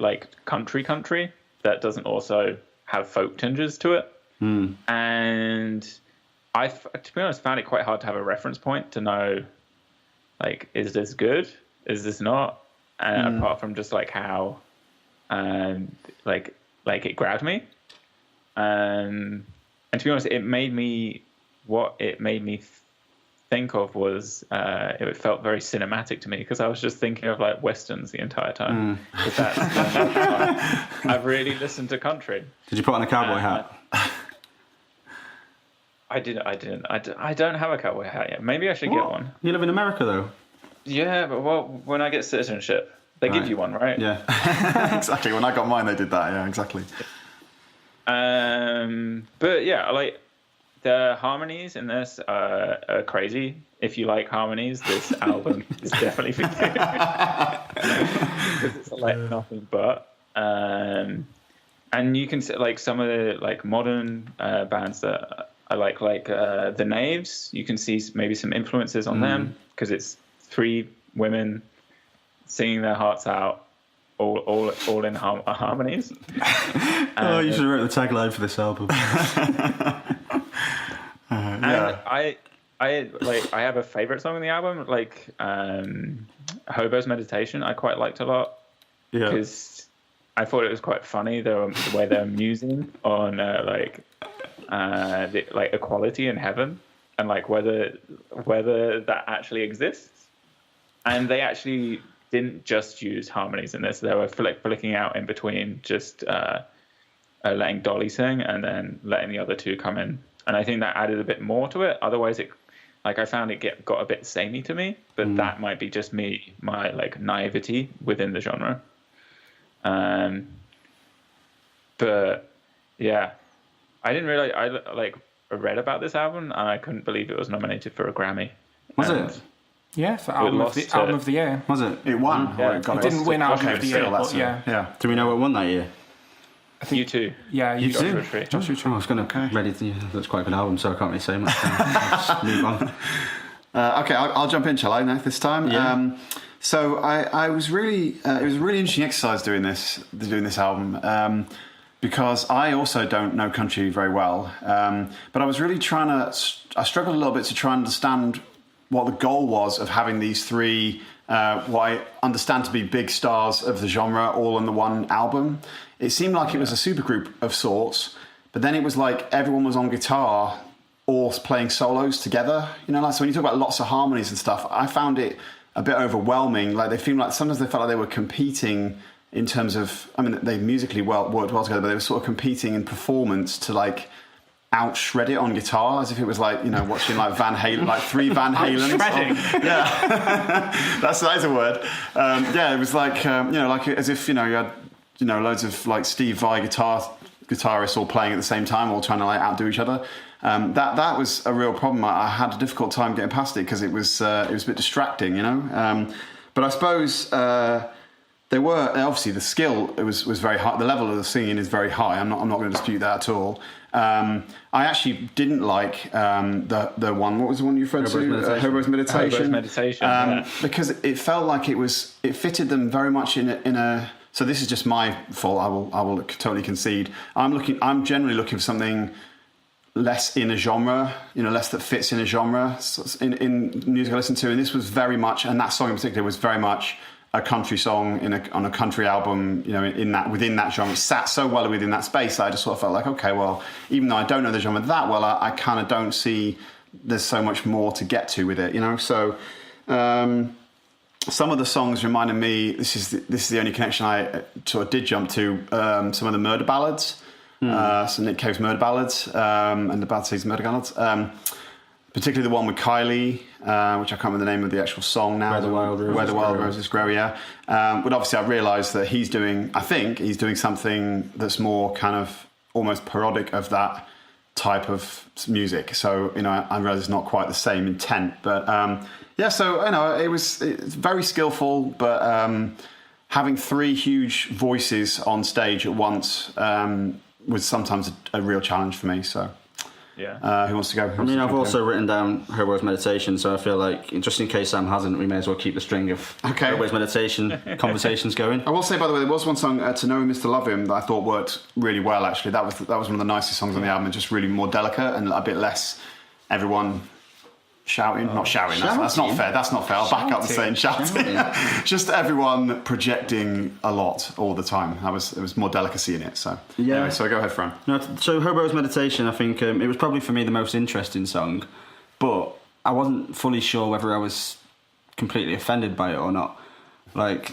country that doesn't also have folk tinges to it. And I, to be honest, found it quite hard to have a reference point to know, like, is this good? Is this not? Apart from just like how, like it grabbed me. And to be honest, it made me think of was it felt very cinematic to me, because I was just thinking of like westerns the entire time. I've really listened to country. Did you put on a cowboy hat? I didn't. I don't have a cowboy hat yet. Maybe I should get one. You live in America though. Yeah, but when I get citizenship, they give you one, right? Yeah. Exactly. When I got mine, they did that. Yeah, exactly. But yeah, like, the harmonies in this are crazy. If you like harmonies, this album is definitely for you. Because it's like nothing but. And you can see, like, some of the like modern bands that I like the Knaves. You can see maybe some influences on them, because it's 3 women singing their hearts out, all in harmonies. You should have wrote the tagline for this album. And I have a favorite song on the album, like Hobo's Meditation. I quite liked a lot because I thought it was quite funny the way they're musing on equality in heaven and like whether that actually exists. And they actually didn't just use harmonies in this; they were flicking out in between, just letting Dolly sing and then letting the other two come in. And I think that added a bit more to it. Otherwise, I found it got a bit samey to me. But that might be just my like naivety within the genre. But yeah, I didn't realize I read about this album and I couldn't believe it was nominated for a Grammy. Was it? Yeah, for album of the year. Was it? It won. Yeah. It Didn't win album of the year, but yeah. Yeah. Do we know what won that year? I think U2. Yeah, U2. Joshua Tree. Joshua Tree. I was going to ready to. That's quite a good album, so I can't really say much. Just move on. Okay, I'll jump in, shall I, now, this time? Yeah. So I was really... it was a really interesting exercise doing this album because I also don't know country very well. But I was really trying to... I struggled a little bit to try and understand what the goal was of having these three... what I understand to be big stars of the genre all on the one album. It seemed like it was a supergroup of sorts, but then it was like everyone was on guitar all playing solos together. You know, like, so when you talk about lots of harmonies and stuff, I found it a bit overwhelming. Like sometimes they felt like they were competing in terms of, I mean, they musically worked well together, but they were sort of competing in performance to like out-shred it on guitar, as if it was like, you know, watching like Van Halen, like three Van Halens. Yeah, that's a word. Yeah, it was like, you know, like as if, you know, you had, you know, loads of like Steve Vai guitarists all playing at the same time, all trying to like outdo each other. That was a real problem. I had a difficult time getting past it because it was a bit distracting, you know. But I suppose they were obviously the skill. It was very high. The level of the singing is very high. I'm not going to dispute that at all. I actually didn't like the one. What was the one you referred to? Hobo's Meditation. Because it felt like it fitted them very much in a. So this is just my fault. I will totally concede. I'm generally looking for something less in a genre, you know, less that fits in a genre in music I listen to. And this was very much, and that song in particular was very much a country song on a country album, you know, within that genre. It sat so well within that space that I just sort of felt like, okay, well, even though I don't know the genre that well, I kind of don't see there's so much more to get to with it, you know. So some of the songs reminded me. This is the only connection I sort of did jump to. Some of the murder ballads, some Nick Cave's murder ballads, and the Bad Seeds murder ballads. Particularly the one with Kylie, which I can't remember the name of the actual song now. Where the Wild Roses Grow, yeah. But obviously I've realised that I think he's doing something that's more kind of almost parodic of that type of music. So, you know, I realise it's not quite the same intent. But, yeah, so, you know, it's very skillful, but having three huge voices on stage at once was sometimes a real challenge for me, so... Yeah. Who wants to go? I've also written down Hobo's Meditation, so I feel like, just in case Sam hasn't, we may as well keep the string of Hobo's Meditation conversations going. I will say, by the way, there was one song, To Know Him Is To Love Him, that I thought worked really well, actually. That was one of the nicest songs on the album, just really more delicate and a bit less everyone shouting. Not shouting, that's not fair. That's not fair. I'll back up and saying shouting. Just everyone projecting a lot all the time. There was more delicacy in it. So yeah. Anyway, so go ahead, Fran. No, so Hobo's Meditation, I think it was probably for me the most interesting song, but I wasn't fully sure whether I was completely offended by it or not. Like,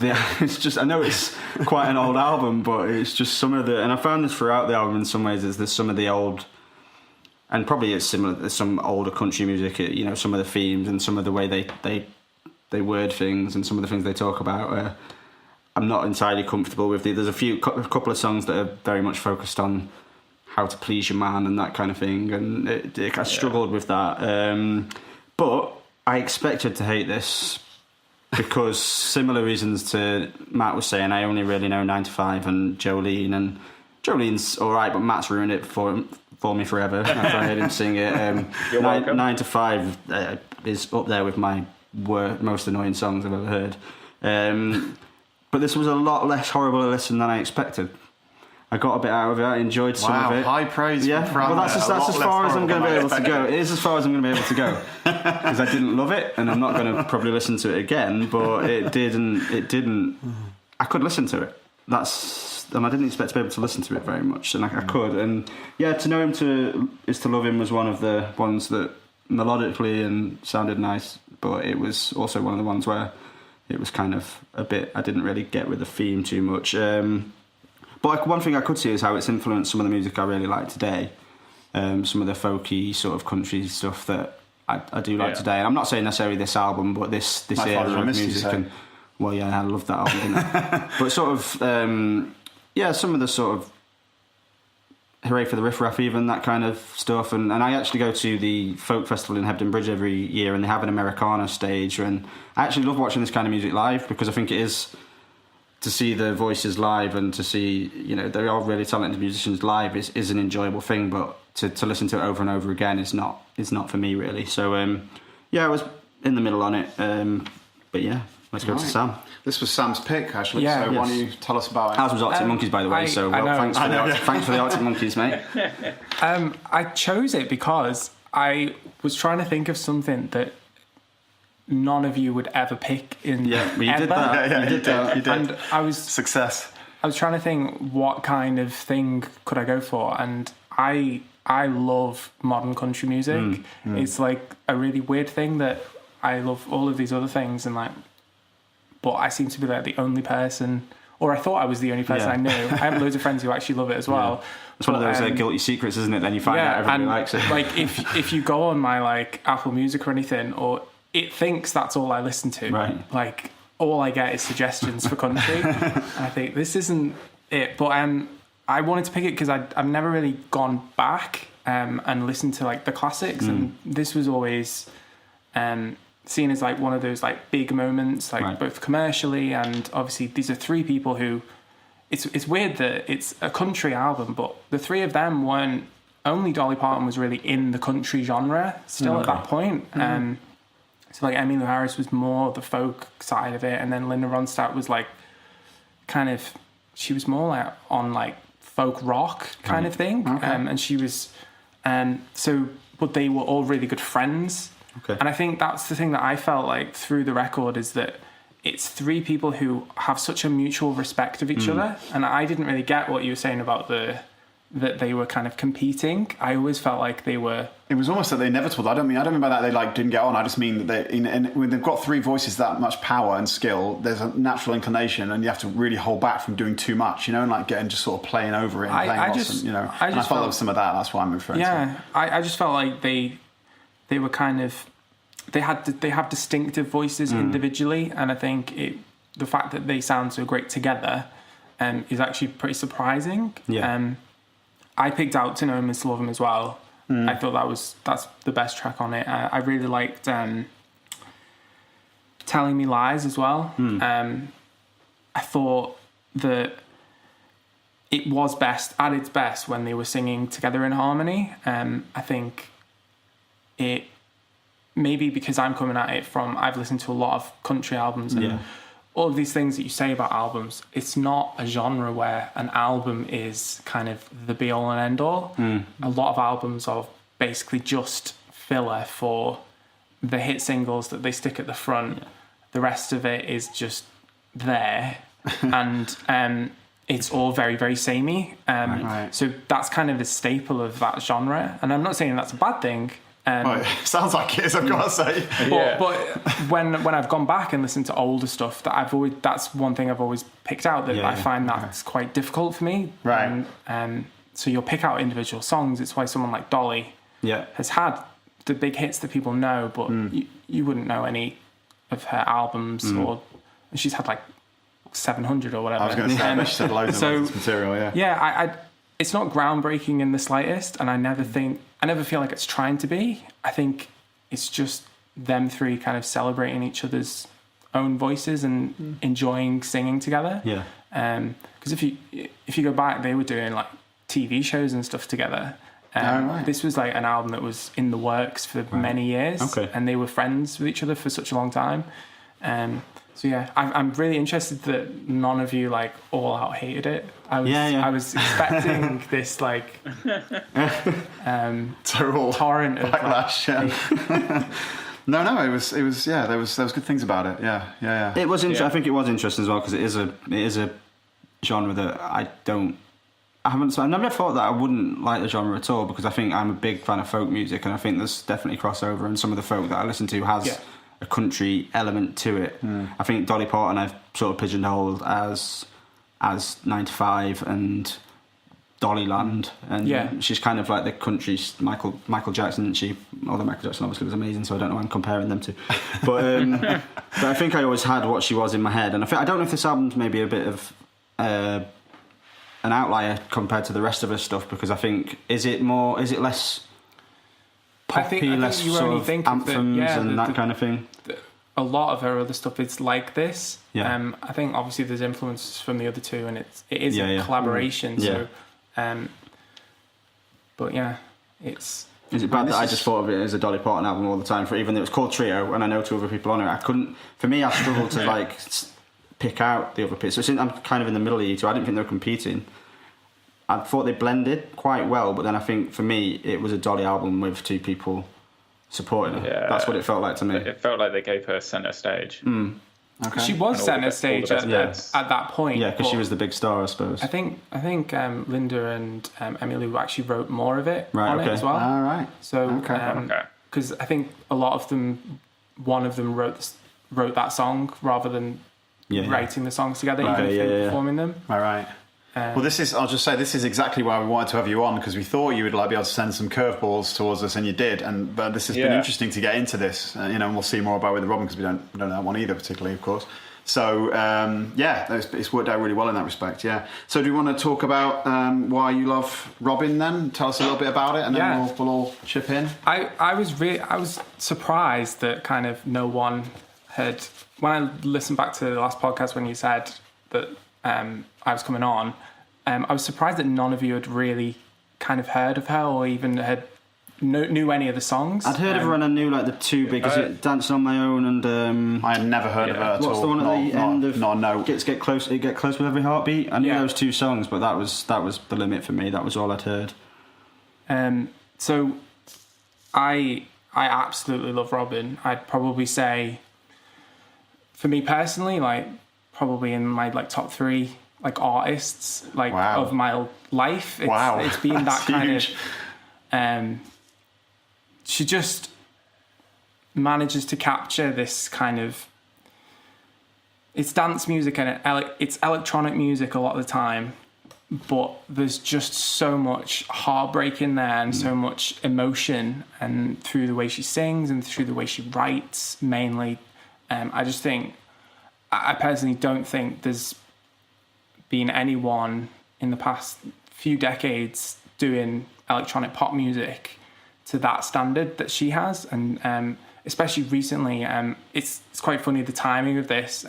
it's just, I know it's quite an old album, but it's just some of the, and I found this throughout the album in some ways, is there's some of the old. And probably it's similar to some older country music, you know, some of the themes and some of the way they word things and some of the things they talk about. I'm not entirely comfortable with. There's a couple of songs that are very much focused on how to please your man and that kind of thing, and I struggled with that. But I expected to hate this because similar reasons to Matt was saying. I only really know 9 to 5 and Jolene, and Jolene's all right, but Matt's ruined it for me forever after I heard him sing it. 9 to 5 is up there with my most annoying songs I've ever heard. But this was a lot less horrible a listen than I expected. I got a bit out of it. I enjoyed some of it. High praise. Yeah, from Fran well, that's there. as far as I'm going to be able to go. It is as far as I'm going to be able to go because I didn't love it, and I'm not going to probably listen to it again. But it didn't. I could listen to it. And I didn't expect to be able to listen to it very much, and I could. And yeah, to know him is to love him was one of the ones that melodically and sounded nice, but it was also one of the ones where it was kind of a bit. I didn't really get with the theme too much. But one thing I could see is how it's influenced some of the music I really like today. Some of the folky sort of country stuff that I do like today. And I'm not saying necessarily this album, but this era of music. And, well, yeah, I love that album, didn't I? But sort of, some of the sort of Hooray for the Riff Raff, even that kind of stuff. And I actually go to the folk festival in Hebden Bridge every year, and they have an Americana stage. And I actually love watching this kind of music live because I think it is. To see the voices live and to see, they are really talented musicians live is an enjoyable thing, but to listen to it over and over again is not for me really. So I was in the middle on it, but yeah, let's go to Sam. This was Sam's pick actually. Yeah, so why don't you tell us about it? Ours was Arctic Monkeys, by the way. Thanks for the Arctic Monkeys, mate. I chose it because I was trying to think of something that none of you would ever pick in you did that. You did. And I was success. I was trying to think what kind of thing could I go for, and I love modern country music. It's like a really weird thing that I love all of these other things, and but I seem to be like the only person, or I thought I was the only person I knew. I have loads of friends who actually love it as well. It's one of those guilty secrets, isn't it? Then you find out everybody likes it. Like if you go on my Apple Music or anything, or it thinks that's all I listen to. Right. Like all I get is suggestions for country. And I think this isn't it. But I wanted to pick it because I've never really gone back and listened to the classics, and this was always seen as one of those big moments, both commercially and obviously these are three people who. It's weird that it's a country album, but the three of them weren't. Only Dolly Parton was really in the country genre still at that point. So Emmylou Harris was more the folk side of it, and then Linda Ronstadt was she was more on folk rock kind of thing, and she was, but they were all really good friends, and I think that's the thing that I felt through the record is that it's three people who have such a mutual respect of each other, and I didn't really get what you were saying about that they were kind of competing. I always felt like they were. It was almost that they never told. I don't mean by that they didn't get on. I just mean that when they've got three voices that much power and skill, there's a natural inclination, and you have to really hold back from doing too much, and getting just sort of playing over it and playing lots. And I felt there was some of that. That's why I'm referring to. Yeah, I just felt like they were kind of they have distinctive voices individually, and I think the fact that they sound so great together is actually pretty surprising. Yeah. I picked out To Know Him Is to Love Him as well. I thought that's the best track on it. I really liked Telling Me Lies as well. I thought that it was at its best when they were singing together in harmony. I think it maybe because I'm coming at it from I've listened to a lot of country albums and all of these things that you say about albums, it's not a genre where an album is kind of the be all and end all. A lot of albums are basically just filler for the hit singles that they stick at the front. The rest of it is just there. And it's all very, very samey. So that's kind of the staple of that genre. And I'm not saying that's a bad thing. It sounds like it is, I've got to say. But when I've gone back and listened to older stuff, that's one thing I've always picked out that I find that's quite difficult for me. Right. So you'll pick out individual songs. It's why someone like Dolly has had the big hits that people know, but you wouldn't know any of her albums, or she's had 700 or whatever. I was going to say, she said loads of material, I it's not groundbreaking in the slightest, and I never feel like it's trying to be. I think it's just them three kind of celebrating each other's own voices and enjoying singing together. Yeah. Because if you go back, they were doing TV shows and stuff together. This was an album that was in the works for many years, and they were friends with each other for such a long time. So yeah, I'm really interested that none of you like all out hated it. I was expecting this like Total torrent of backlash. No, it was yeah. There was good things about it. Yeah. It was I think it was interesting as well because it is a genre that I've never thought that I wouldn't like the genre at all because I think I'm a big fan of folk music and I think there's definitely crossover and some of the folk that I listen to has a country element to it. I think Dolly Parton I've sort of pigeonholed as 9 to 5 and Dollyland and she's kind of like the country's Michael Jackson, and she, although Michael Jackson obviously was amazing, so I don't know who I'm comparing them to, but I think I always had what she was in my head, and I don't know if this album's maybe a bit of an outlier compared to the rest of her stuff because I think is it less poppy, I think less you sort only of think anthems that kind of thing. A lot of her other stuff is like this. Yeah. I think obviously there's influences from the other two, and it is a collaboration. Yeah. So, but yeah, it's. Is it bad that I just thought of it as a Dolly Parton album all the time? For even though it's called Trio, and I know 2 other people on it, I couldn't. For me, I struggled to like pick out the other bits. So I'm kind of in the middle of you two. I didn't think they were competing. I thought they blended quite well, but then I think for me it was a Dolly album with 2 people supporting her. Yeah. That's what it felt like to me. It felt like they gave her centre stage. Okay. She was centre stage at that point. Yeah, because she was the big star, I suppose. I think Linda and Emily actually wrote more of it Right, on it as well. All right. So, Okay. because I think a lot of them, one of them wrote that song rather than writing the songs together, even if they were performing them. All right. Well, I'll just say this is exactly why we wanted to have you on because we thought you would like be able to send some curveballs towards us, and you did. But this has been interesting to get into this, and we'll see more about with Robin because we don't know that one either particularly, of course. So it's worked out really well in that respect. Yeah. So do you want to talk about why you love Robin then? Tell us a little bit about it, and then we'll all chip in. I was surprised that kind of no one had. When I listened back to the last podcast when you said that I was coming on, I was surprised that none of you had really kind of heard of her or even knew any of the songs. I'd heard of her and I knew like the 2 big, is it Dancing on My Own and... I had never heard of her at all. What's the one at the end of... No. Get close with every heartbeat. I knew those 2 songs, but that was the limit for me. That was all I'd heard. So I absolutely love Robin. I'd probably say, for me personally, like probably in my like top 3 like artists like of my life. It's been that kind huge. of. She just manages to capture this kind of. It's dance music and it's electronic music a lot of the time, but there's just so much heartbreak in there and so much emotion, and through the way she sings and through the way she writes mainly. I just think, I personally don't think there's been anyone in the past few decades doing electronic pop music to that standard that she has, and especially recently. It's quite funny the timing of this.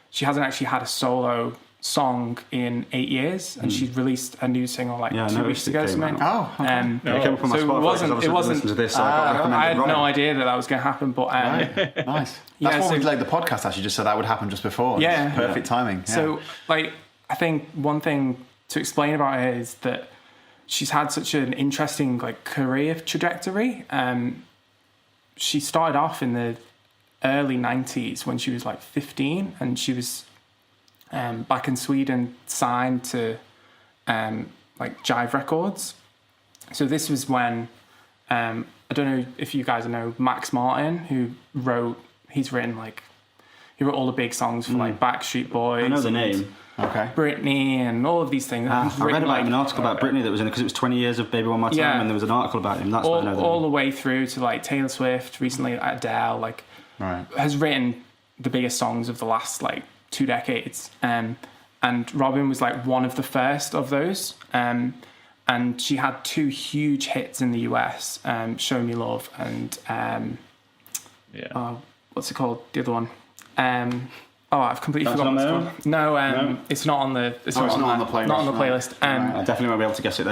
She hasn't actually had a solo song in 8 years, and she released a new single 2 weeks ago. Something. Oh, okay. It came up on my Spotify. It wasn't. To this, so I had no idea that was going to happen, but right. Nice. That's why we delayed the podcast. Actually, just so that would happen just before. Yeah, perfect timing. Yeah. So, I think one thing to explain about her is that she's had such an interesting career trajectory. She started off in the early 90s when she was 15, and she was back in Sweden signed to Jive Records. So this was when I don't know if you guys know Max Martin, who he wrote all the big songs for Backstreet Boys. I know the name. Okay. Britney and all of these things. I read about an article about Britney that was in it because it was 20 years of Baby One More Time, and there was an article about him. That's what I know. All the way through to Taylor Swift, recently Adele, has written the biggest songs of the last 2 decades. And Robin was one of the first of those. And she had 2 huge hits in the US, Show Me Love and what's it called? The other one. I've completely forgotten what it's called. No, it's not on the. It's not on the playlist. Not on the playlist. I definitely won't be able to guess it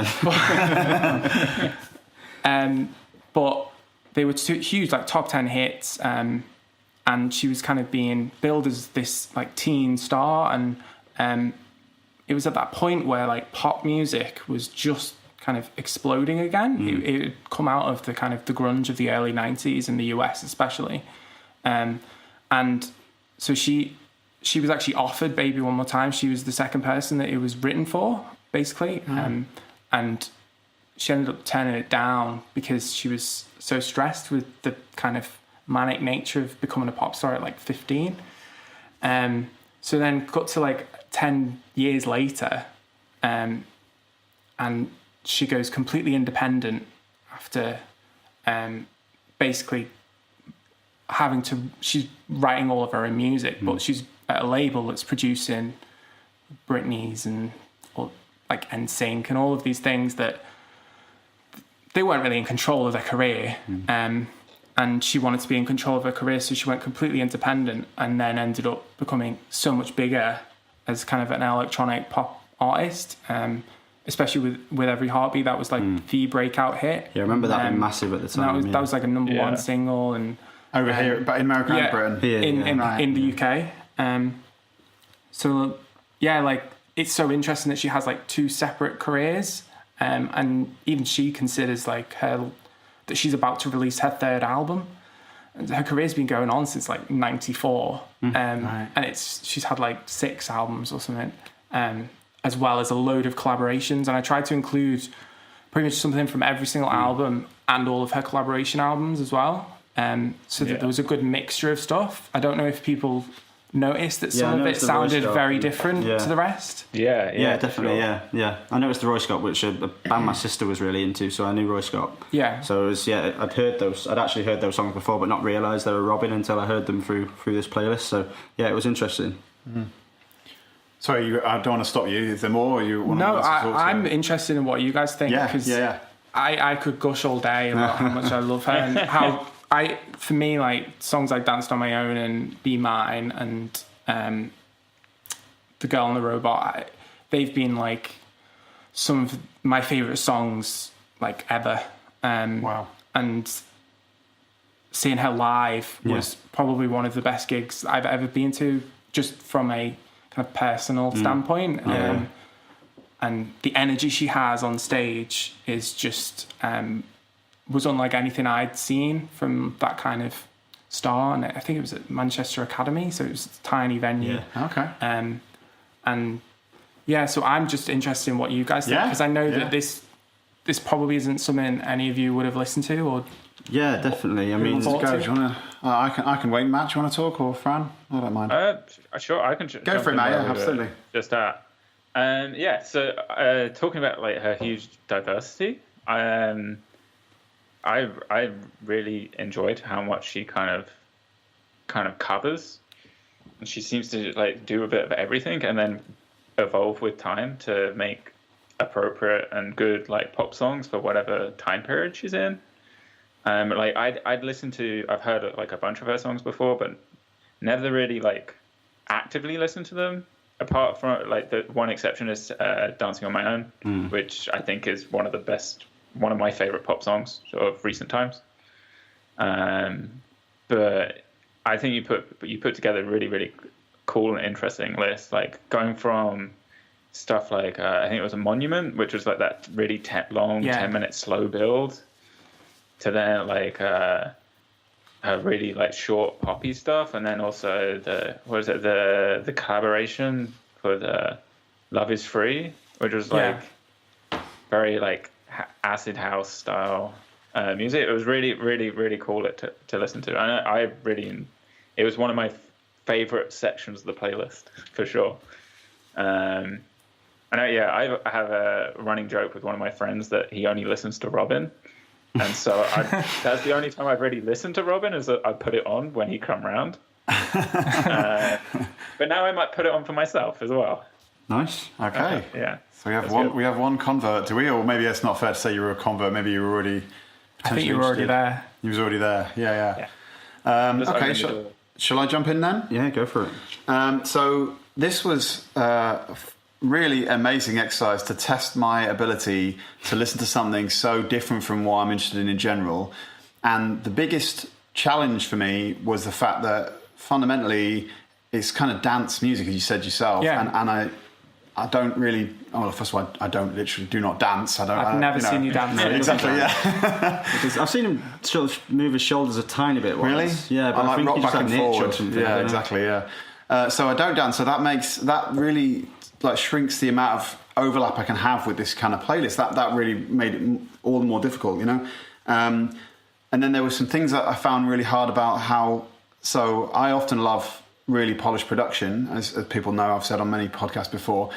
then. But they were 2 huge, top 10 hits. And and she was kind of being billed as this like teen star, and it was at that point where like pop music was just kind of exploding again. It had come out of the kind of the grunge of the early 90s in the US especially, and so she was actually offered Baby One More Time. She was the second person that it was written for, basically, and she ended up turning it down because she was so stressed with the kind of manic nature of becoming a pop star at like 15. So then got to like 10 years later, and she goes completely independent after basically she's writing all of her own music, but she's at a label that's producing Britney's and like NSYNC and all of these things that they weren't really in control of their career. And she wanted to be in control of her career, so she went completely independent and then ended up becoming so much bigger as kind of an electronic pop artist, especially with Every Heartbeat. That was like the breakout hit. Yeah, I remember that being massive at the time. That was like a number one single. And over here, but in America and Britain. In the UK. So, yeah, like, it's so interesting that she has like two separate careers, and even she considers like that she's about to release her third album. Her career's been going on since like 94, and she's had like 6 albums or something, as well as a load of collaborations. And I tried to include pretty much something from every single album and all of her collaboration albums as well, so that there was a good mixture of stuff. I don't know if people noticed that some of it sounded very different to the rest. Yeah, definitely. Sure. Yeah. I noticed the Roy Scott, which a band my sister was really into, so I knew Roy Scott. Yeah. So it was, I'd actually heard those songs before, but not realised they were Robin until I heard them through this playlist. So yeah, it was interesting. Sorry, I don't want to stop you. Is there more? Or you want no, I'm interested in what you guys think. Yeah. I could gush all day about how much I love her and how. For me, like songs like Danced on My Own and Be Mine and The Girl and the Robot, they've been like some of my favourite songs like ever. Wow. And seeing her live was probably one of the best gigs I've ever been to, just from a kind of personal standpoint. And the energy she has on stage is just... was unlike anything I'd seen from that kind of star, and I think it was at Manchester Academy, so it was a tiny venue. Yeah. Okay. And yeah, so I'm just interested in what you guys think, because I know that this probably isn't something any of you would have listened to, or definitely. I mean, do you wanna, I can wait. Matt, do you want to talk, or Fran? I don't mind. Sure, I can go for it, Matt. Yeah, absolutely. Just that. So talking about like her huge diversity, I really enjoyed how much she kind of covers, and she seems to like do a bit of everything and then evolve with time to make appropriate and good like pop songs for whatever time period she's in. Like I've heard like a bunch of her songs before, but never really like actively listened to them. Apart from like the one exception is Dancing on My Own, which I think is one of my favorite pop songs of recent times. But I think you put together a really, really cool and interesting list, like going from stuff like I think it was a Monument, which was like that really 10-minute slow build, to then like a really like short poppy stuff, and then also the collaboration for the Love Is Free, which was like very like acid house style music. It was really, really, really cool to listen to. And it was one of my favorite sections of the playlist for sure. I have a running joke with one of my friends that he only listens to Robin, and so that's the only time I've really listened to Robin, is that I put it on when he come round. But now I might put it on for myself as well. Nice. Okay. Yeah. So we have one convert, do we? Or maybe it's not fair to say you were a convert. Maybe you were already. I think you were already there. You was already there. Yeah. Okay. Shall I jump in then? Yeah, go for it. So this was really amazing exercise to test my ability to listen to something so different from what I'm interested in general. And the biggest challenge for me was the fact that fundamentally it's kind of dance music, as you said yourself. Yeah. And I don't really. Well, first of all, I do not dance. I've never seen you dance. No, exactly. Yeah. Because I've seen him sort of move his shoulders a tiny bit once. Really? Yeah, but I think rock he just back had and an itch or forward. something. Yeah, exactly. Yeah. So I don't dance. So that really like shrinks the amount of overlap I can have with this kind of playlist. That really made it all the more difficult, you know. And then there were some things that I found really hard about how. So I often love really polished production, as people know. I've said on many podcasts before.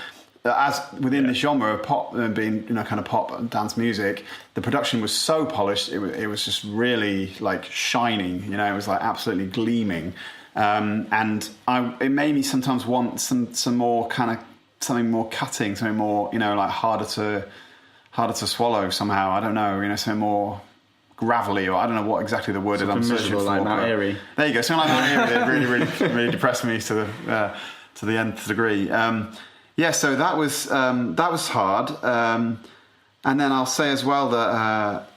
As within this genre of pop, being kind of pop and dance music, the production was so polished. It was just really like shining. It was like absolutely gleaming, and it made me sometimes want some more kind of something more cutting, something more like harder to swallow somehow. I don't know, something more gravelly, or I don't know what exactly the word is I'm searching for. Like Mount Airy. There you go, something like Mount Airy. It really depressed me to the nth degree. So that was hard. And then I'll say as well that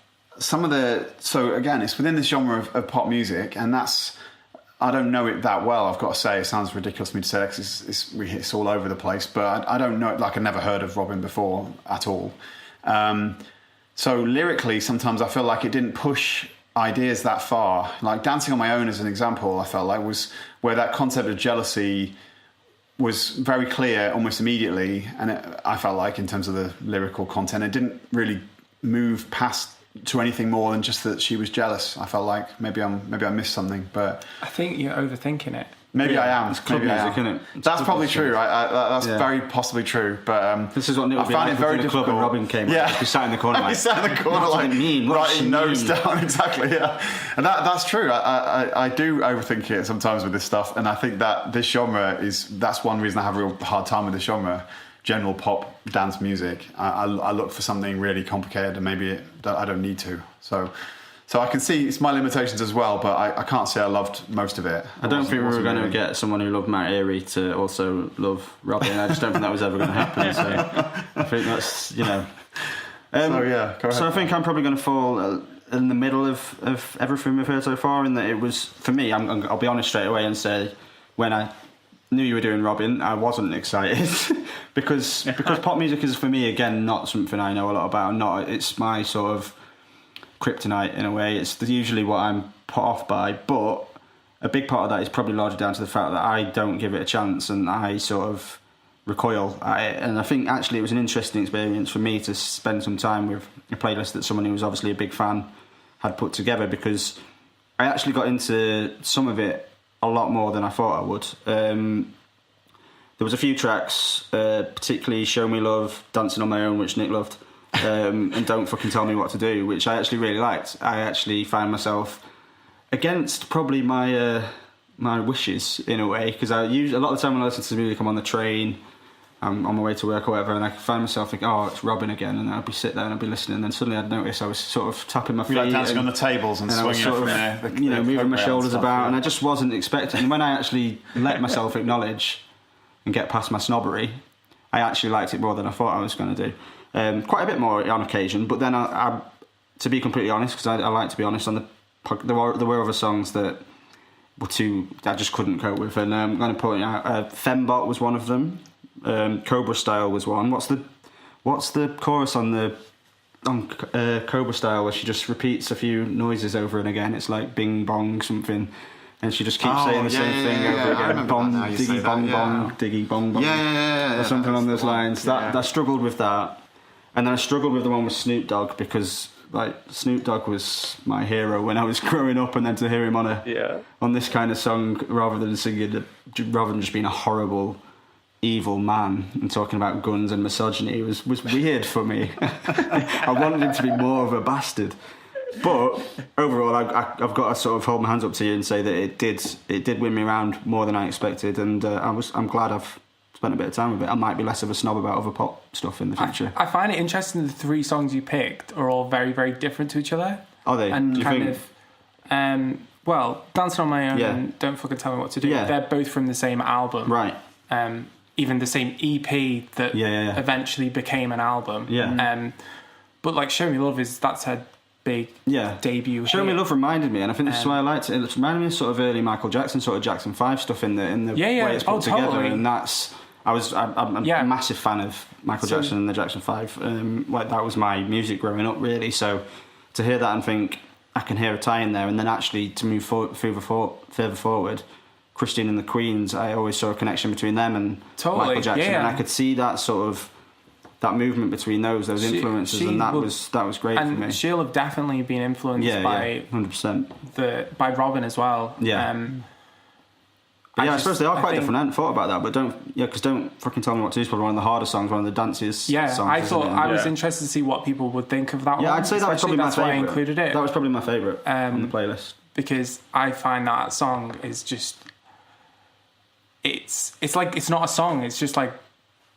so again, it's within this genre of pop music, and I don't know it that well, I've got to say. It sounds ridiculous for me to say that, 'cause it's all over the place, but I don't know it, like I've never heard of Robin before at all. So lyrically, sometimes I feel like it didn't push ideas that far. Like Dancing on My Own, as an example, I felt like was where that concept of jealousy was very clear almost immediately, and I felt like in terms of the lyrical content, it didn't really move past to anything more than just that she was jealous. I felt like maybe I missed something, but I think you're overthinking it. Maybe I am. It's club Maybe music, isn't it? That's probably true. That's very possibly true. But this is what it I would be found like it very if the difficult. club and Robin came. Yeah, He sat in the corner. He sat in the corner, what like does it mean? What does writing she notes mean? down. Exactly. Yeah, and that's true. I do overthink it sometimes with this stuff, and I think that this genre that's one reason I have a real hard time with this genre. General pop dance music. I look for something really complicated, and maybe I don't need to. So I can see it's my limitations as well, but I can't say I loved most of it. I don't think we were going to get someone who loved Mount Airy to also love Robin. I just don't think that was ever going to happen. So I think that's, so yeah, go ahead. So I think I'm probably going to fall in the middle of everything we've heard so far, in that it was, for me, I'll be honest straight away and say, when I knew you were doing Robin, I wasn't excited because pop music is, for me, again, not something I know a lot about. It's my sort of kryptonite in a way. It's usually what I'm put off by, but a big part of that is probably largely down to the fact that I don't give it a chance and I sort of recoil at it. And I think actually it was an interesting experience for me to spend some time with a playlist that someone who was obviously a big fan had put together, because I actually got into some of it a lot more than I thought I would. There was a few tracks, particularly Show Me Love, Dancing on My Own, which Nick loved, and Don't Fucking Tell Me What to Do, which I actually really liked. I actually found myself, against probably my wishes in a way, because a lot of the time when I listen to music, I'm on the train, I'm on my way to work or whatever, and I find myself thinking, oh, it's Robin again, and I'd be sitting there and I'd be listening, and then suddenly I'd notice I was sort of tapping my feet, like dancing on the tables and swinging sort from moving my shoulders about, and I just wasn't expecting. And when I actually let myself acknowledge and get past my snobbery, I actually liked it more than I thought I was going to do. Quite a bit more on occasion, but then I to be completely honest, because I like to be honest, there were other songs that were I just couldn't cope with, and I'm going to point out Fembot was one of them. Cobra Style was one. What's the chorus on Cobra Style, where she just repeats a few noises over and again? It's like bing bong something, and she just keeps saying the same thing over again. Bong, diggy bong bong, diggy bong bong, or something along those lines. That I struggled with that. And then I struggled with the one with Snoop Dogg, because like Snoop Dogg was my hero when I was growing up, and then to hear him on this kind of song rather than just being a horrible, evil man and talking about guns and misogyny was weird for me. I wanted him to be more of a bastard. But overall, I've got to sort of hold my hands up to you and say that it did win me around more than I expected, and I'm glad I've spent a bit of time with it. I might be less of a snob about other pop stuff in the future. I find it interesting the three songs you picked are all very, very different to each other. Are they? And do you kind think? Well, Dancing on My Own and Don't Fucking Tell Me What to Do, they're both from the same album. Right. Even the same EP that eventually became an album. Yeah. But like Show Me Love that's her big Yeah. debut. Show Me hit. Love reminded me, and I think this is why I liked it. It reminded me of sort of early Michael Jackson, sort of Jackson 5 stuff in the way it's put together, totally. and I'm a massive fan of Michael Jackson and the Jackson 5. That was my music growing up, really. So to hear that and think I can hear a tie in there, and then actually to move further forward, Christine and the Queens, I always saw a connection between them and Michael Jackson, and I could see that sort of that movement between those influences, and that was great for me. And she'll have definitely been influenced by 100%. by Robin as well. Yeah. I suppose they are quite different. I hadn't thought about that, but don't fucking tell me what to do. It's probably one of the hardest songs, one of the danciest songs. I thought I was interested to see what people would think of that one. Yeah, I'd say that was probably my favourite. Why I included it. That was probably my favourite on the playlist. Because I find that song is just... It's like, it's not a song, it's just like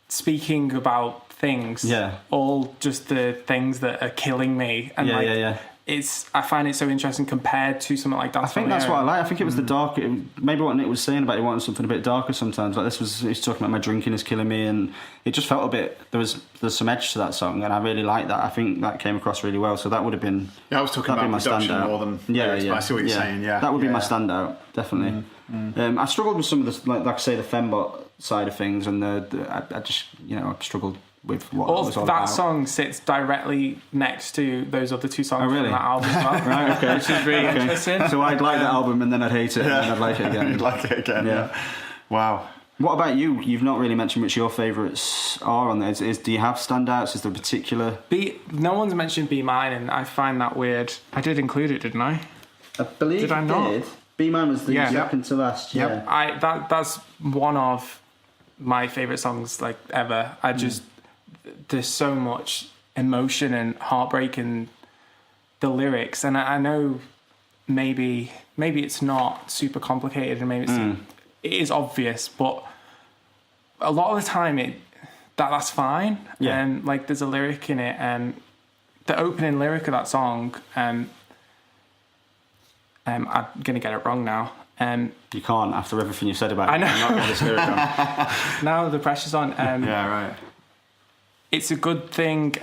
speaking about things. Yeah. All just the things that are killing me. And I find it so interesting compared to something like Dance. I think that's what I like. I think it was the dark. Maybe what Nick was saying about he wanted something a bit darker sometimes. Like he's talking about my drinking is killing me, and it just felt a bit. There's some edge to that song, and I really like that. I think that came across really well. So that would have been. Yeah, I was talking about my production more than lyrics, but I see what you're saying. Yeah, that would be my standout, definitely. I struggled with some of the like I say the fembot side of things, and I just I struggled with what it was all that about. song sits directly next to those other two songs from that album as well. Right, okay. Which is really interesting. So I'd like that album and then I'd hate it and then I'd like it again. You'd like it again, yeah. Wow. What about you? You've not really mentioned which your favourites are on there. Do you have standouts? Is there a particular... No one's mentioned Be Mine, and I find that weird. I did include it, didn't I? I believe did I you not? did. Be Mine was the second to last. Yep. Yeah. That's one of my favourite songs like ever. I just... There's so much emotion and heartbreak in the lyrics, and I know maybe it's not super complicated, and maybe it is obvious, but a lot of the time that's fine. Yeah. And like there's a lyric in it, and the opening lyric of that song, I'm gonna get it wrong now. You can't after everything you've said about it. I know. You're not get this lyric on. Now the pressure's on. Yeah, right. It's a good thing,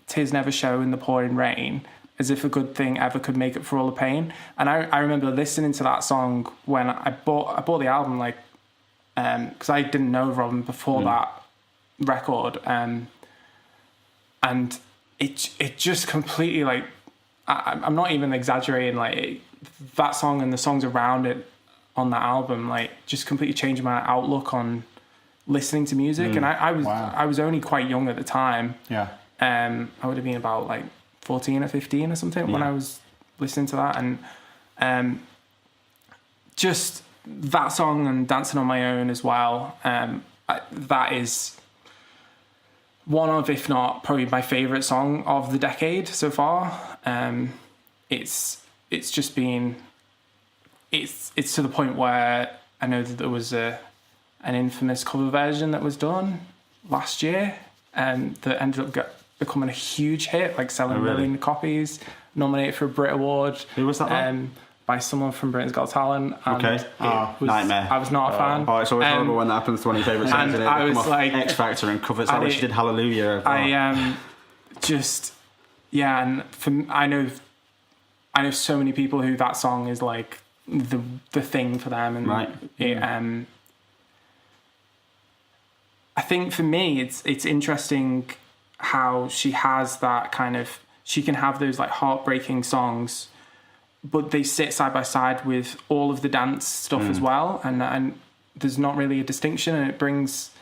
'tis never show in the pouring rain, as if a good thing ever could make up for all the pain. And I remember listening to that song when I bought the album, like, because I didn't know Robin before that record, and it just completely, like, I'm not even exaggerating, like, that song and the songs around it on that album, like, just completely changed my outlook on listening to music. And I was only quite young at the time. Yeah. I would have been about like 14 or 15 or something when I was listening to that, and just that song and Dancing on My Own as well. That is one of, if not probably my favourite song of the decade so far. It's just been it's to the point where I know that there was an infamous cover version that was done last year, that ended up becoming a huge hit, like selling a million copies, nominated for a Brit Award. Who was that one? By someone from Britain's Got Talent. And okay. Nightmare. I was not a fan. Oh, it's always horrible when that happens to one of your favourite songs. And I was like... X Factor and covers. Like when she did Hallelujah. I just... Yeah, and I know so many people who that song is like the thing for them. And right. I think for me, it's interesting how she has that kind of... She can have those like heartbreaking songs, but they sit side by side with all of the dance stuff as well, and there's not really a distinction, and it brings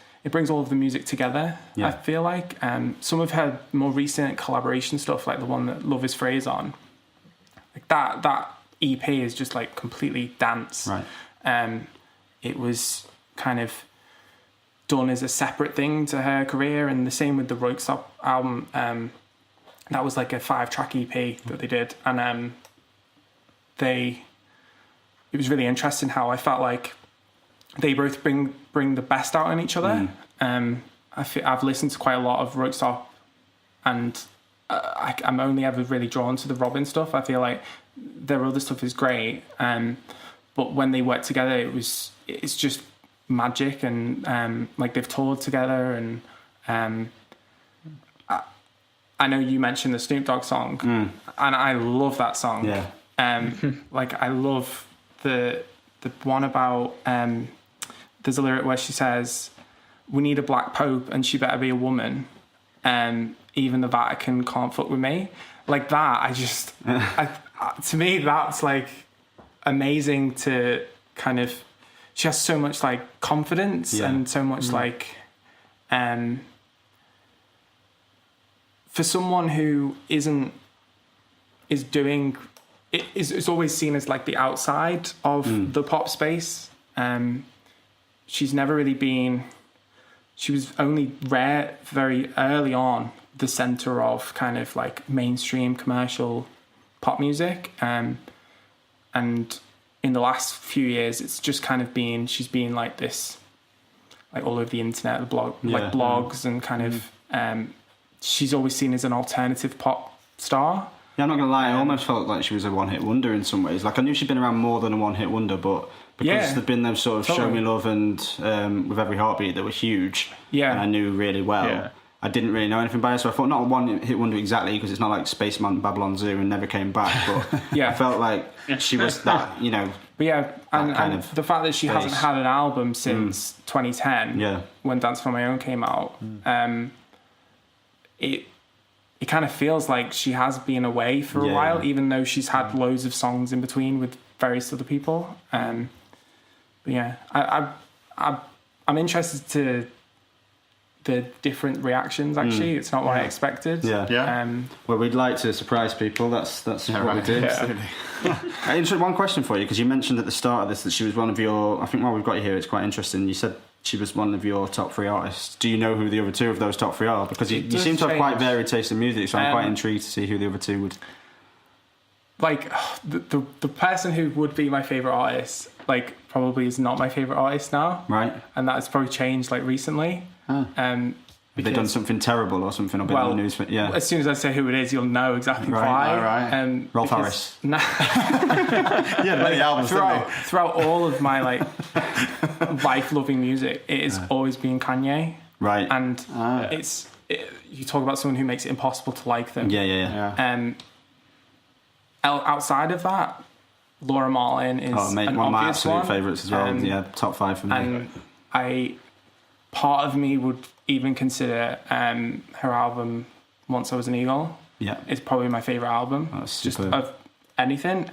all of the music together. I feel like some of her more recent collaboration stuff, like the one that Love Is Phrase on, like that EP is just like completely dance. Right. It was kind of done as a separate thing to her career, and the same with the Roykstop album. That was like a 5-track EP that they did, and it was really interesting how I felt like they both bring the best out in each other. I've listened to quite a lot of Roykstop, and I'm only ever really drawn to the Robin stuff. I feel like their other stuff is great, but when they work together, it's just magic, and like they've toured together, and I know you mentioned the Snoop Dogg song, and I love that song. Yeah. Like I love the one about there's a lyric where she says, "We need a black pope, and she better be a woman. Even the Vatican can't fuck with me." Like that, to me, that's like amazing to kind of. She has so much like confidence and so much like, for someone who is doing. It's always seen as like the outside of the pop space. She's never really been. She was only very early on the center of kind of like mainstream commercial pop music, and in the last few years, it's just kind of been. She's been like this, like all over the internet, like blogs and kind of. She's always seen as an alternative pop star. Yeah, I'm not gonna lie. I almost felt like she was a one-hit wonder in some ways. Like I knew she'd been around more than a one-hit wonder, but because there'd been those sort of Show Me Love and With Every Heartbeat that were huge, and I knew really well. Yeah. I didn't really know anything about her, so I thought not a one-hit wonder exactly, because it's not like Spaceman, Babylon Zoo, and never came back. But I felt like she was that, you know. But and the fact that she hasn't had an album since 2010, when Dance for My Own came out, it kind of feels like she has been away for a while, even though she's had loads of songs in between with various other people. But yeah, I'm interested to the different reactions. Actually, it's not what I expected. Well, we'd like to surprise people. That's what we do. One question for you, because you mentioned at the start of this that she was one of your. I think while we've got you here, it's quite interesting. You said she was one of your top 3 artists. Do you know who the other 2 of those top 3 are? Because you seem to have quite varied taste in music, so I'm quite intrigued to see who the other 2 would. Like the person who would be my favorite artist, like probably is not my favorite artist now, right? And that's probably changed like recently. Have they done something terrible or something? Been in the news? Yeah. As soon as I say who it is, you'll know exactly why. Right. Rolf Harris. Nah. Many albums. Throughout all of my like life-loving music, it has always been Kanye. Right. And you talk about someone who makes it impossible to like them. Yeah. Outside of that, Laura Martin is one of my absolute favourites as well. Top 5 for me. And part of me would even consider her album Once I Was an Eagle. Yeah, it's probably my favourite album. Just of anything.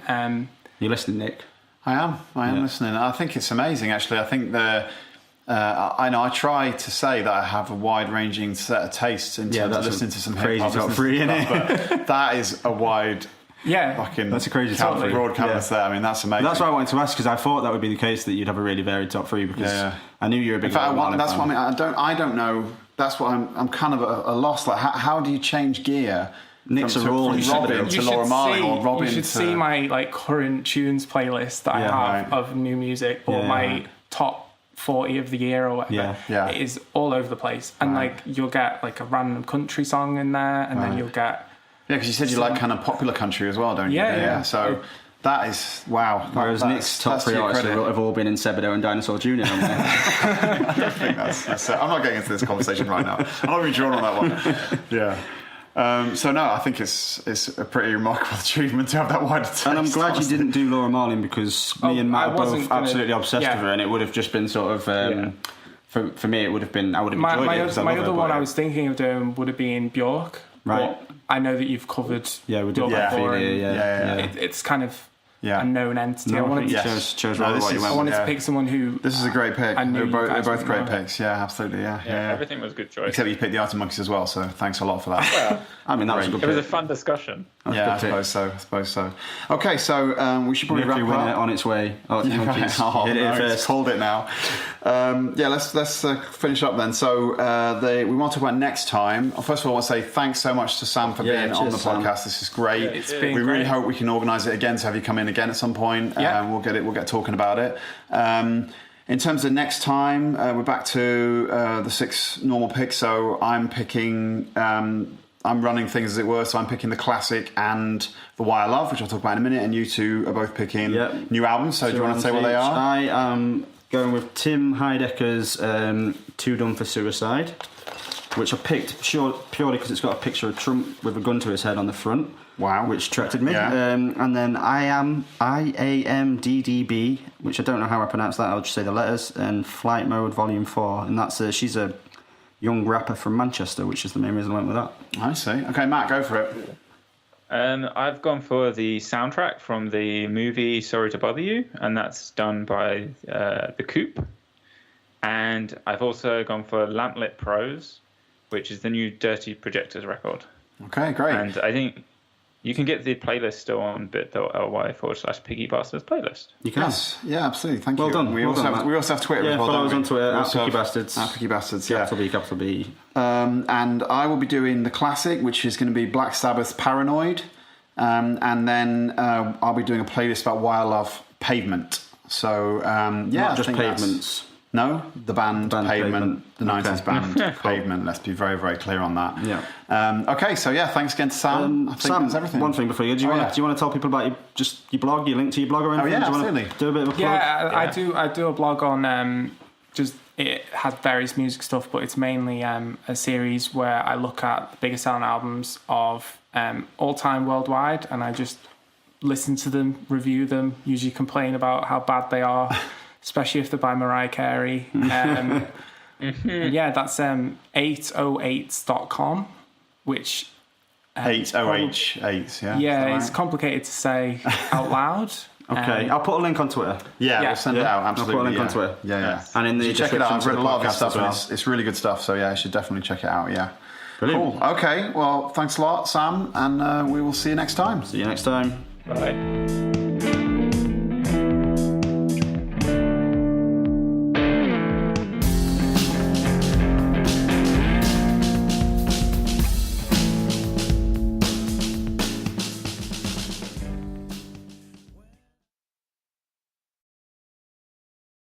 You listening, Nick? I am listening. I think it's amazing. Actually, I think I know I try to say that I have a wide-ranging set of tastes in terms of listening to some crazy hip-hop, top 3 in it, but that is a wide. Fucking that's a crazy broad canvas there. I mean, that's amazing. That's why I wanted to ask, because I thought that would be the case, that you'd have a really varied top 3, because I knew you were a big. In fact, that's what I mean. I don't know. That's what I'm kind of a loss. Like, how do you change gear? Nick's a from Robin to Laura Marling, or Robin. You should see my like current tunes playlist that I have of new music, or my top 40 of the year or whatever. It is all over the place, and like you'll get like a random country song in there, and then you'll get. Yeah, because you said you like kind of popular country as well, don't you? Yeah. So that is wow. Whereas Nick's top 3 artists have all been in Sebadoh and Dinosaur Jr. I don't think that's I'm not getting into this conversation right now. I'm not even drawn on that one. Yeah. So no, I think it's a pretty remarkable achievement to have that wide taste. And I'm glad you didn't do Laura Marling, because me and Matt are both absolutely obsessed with her, and it would have just been sort of. For me, it would have been. I would have enjoyed it. My other one I was thinking of doing would have been Bjork. Right. But I know that you've covered. Yeah, we did. It's kind of a known entity. No, I wanted to pick someone who. This is a great pick. They're both great picks. Yeah, absolutely. Yeah. Everything was a good choice. Except you picked the Arctic Monkeys as well, so thanks a lot for that. Well, I mean, that was a good pick. It was a fun discussion. I suppose so. Okay, so we should probably wrap up. On its way. It's called it now. Let's finish up then. So we want to talk about next time. First of all, I want to say thanks so much to Sam for being on the podcast. This is great. We really hope we can organise it again to have you come in again at some point. We'll get talking about it. In terms of next time, we're back to the 6 normal picks. So I'm picking. I'm running things as it were, so I'm picking the classic and the Why I Love, which I'll talk about in a minute, and you two are both picking new albums. So do you want to say what they are? I am going with Tim Heidecker's Too Dumb for Suicide. which I picked purely because it's got a picture of Trump with a gun to his head on the front. Wow. Which attracted me. Yeah. And then IAMDDB, which I don't know how I pronounce that, I'll just say the letters, and Flight Mode Volume 4. And that's she's a young rapper from Manchester, which is the main reason I went with that. I see. Okay, Matt, go for it. I've gone for the soundtrack from the movie Sorry to Bother You, and that's done by The Coop. And I've also gone for Lamplit Pros, which is the new Dirty Projectors record. Okay, great. And I think you can get the playlist still on bit.ly/Piggy Bastards playlist. You can. Yes, yeah, absolutely. Thank Well you. done. We also have Twitter Yeah, as well. follow us don't on we? Twitter, We also @Picky have- Bastards. @Picky Bastards, yeah. Capital B. And I will be doing the classic, which is going to be Black Sabbath's Paranoid. And then I'll be doing a playlist about why I love Pavement. So, Not just I think that's- Pavements. No, the band Pavement, the 90s Okay. band Pavement. Let's be very, very clear on that. Yeah. Okay, so yeah, thanks again to Sam. I think Sam, that's everything. one thing before you, do you want to tell people about your blog, your link to your blog or anything? yeah, do you absolutely. Want to do a bit of a plug? Yeah, I do a blog on it has various music stuff, but it's mainly a series where I look at the biggest selling albums of all time worldwide, and I just listen to them, review them, usually complain about how bad they are, especially if they're by Mariah Carey. Yeah, that's 808s.com, which 808, yeah. yeah, Is it's that right? complicated to say out loud. Okay, I'll put a link on Twitter. Yeah, Yeah. we'll send it Yeah. out, I'll put a absolutely. link on Twitter. Yeah. And in the You check it out. I've description read a lot of his to the stuff, podcast and as it's really good stuff. So yeah, you should definitely check it out. Yeah. Brilliant. Cool. Okay. Well, thanks a lot, Sam, and we will see you next time. See you next time. Bye.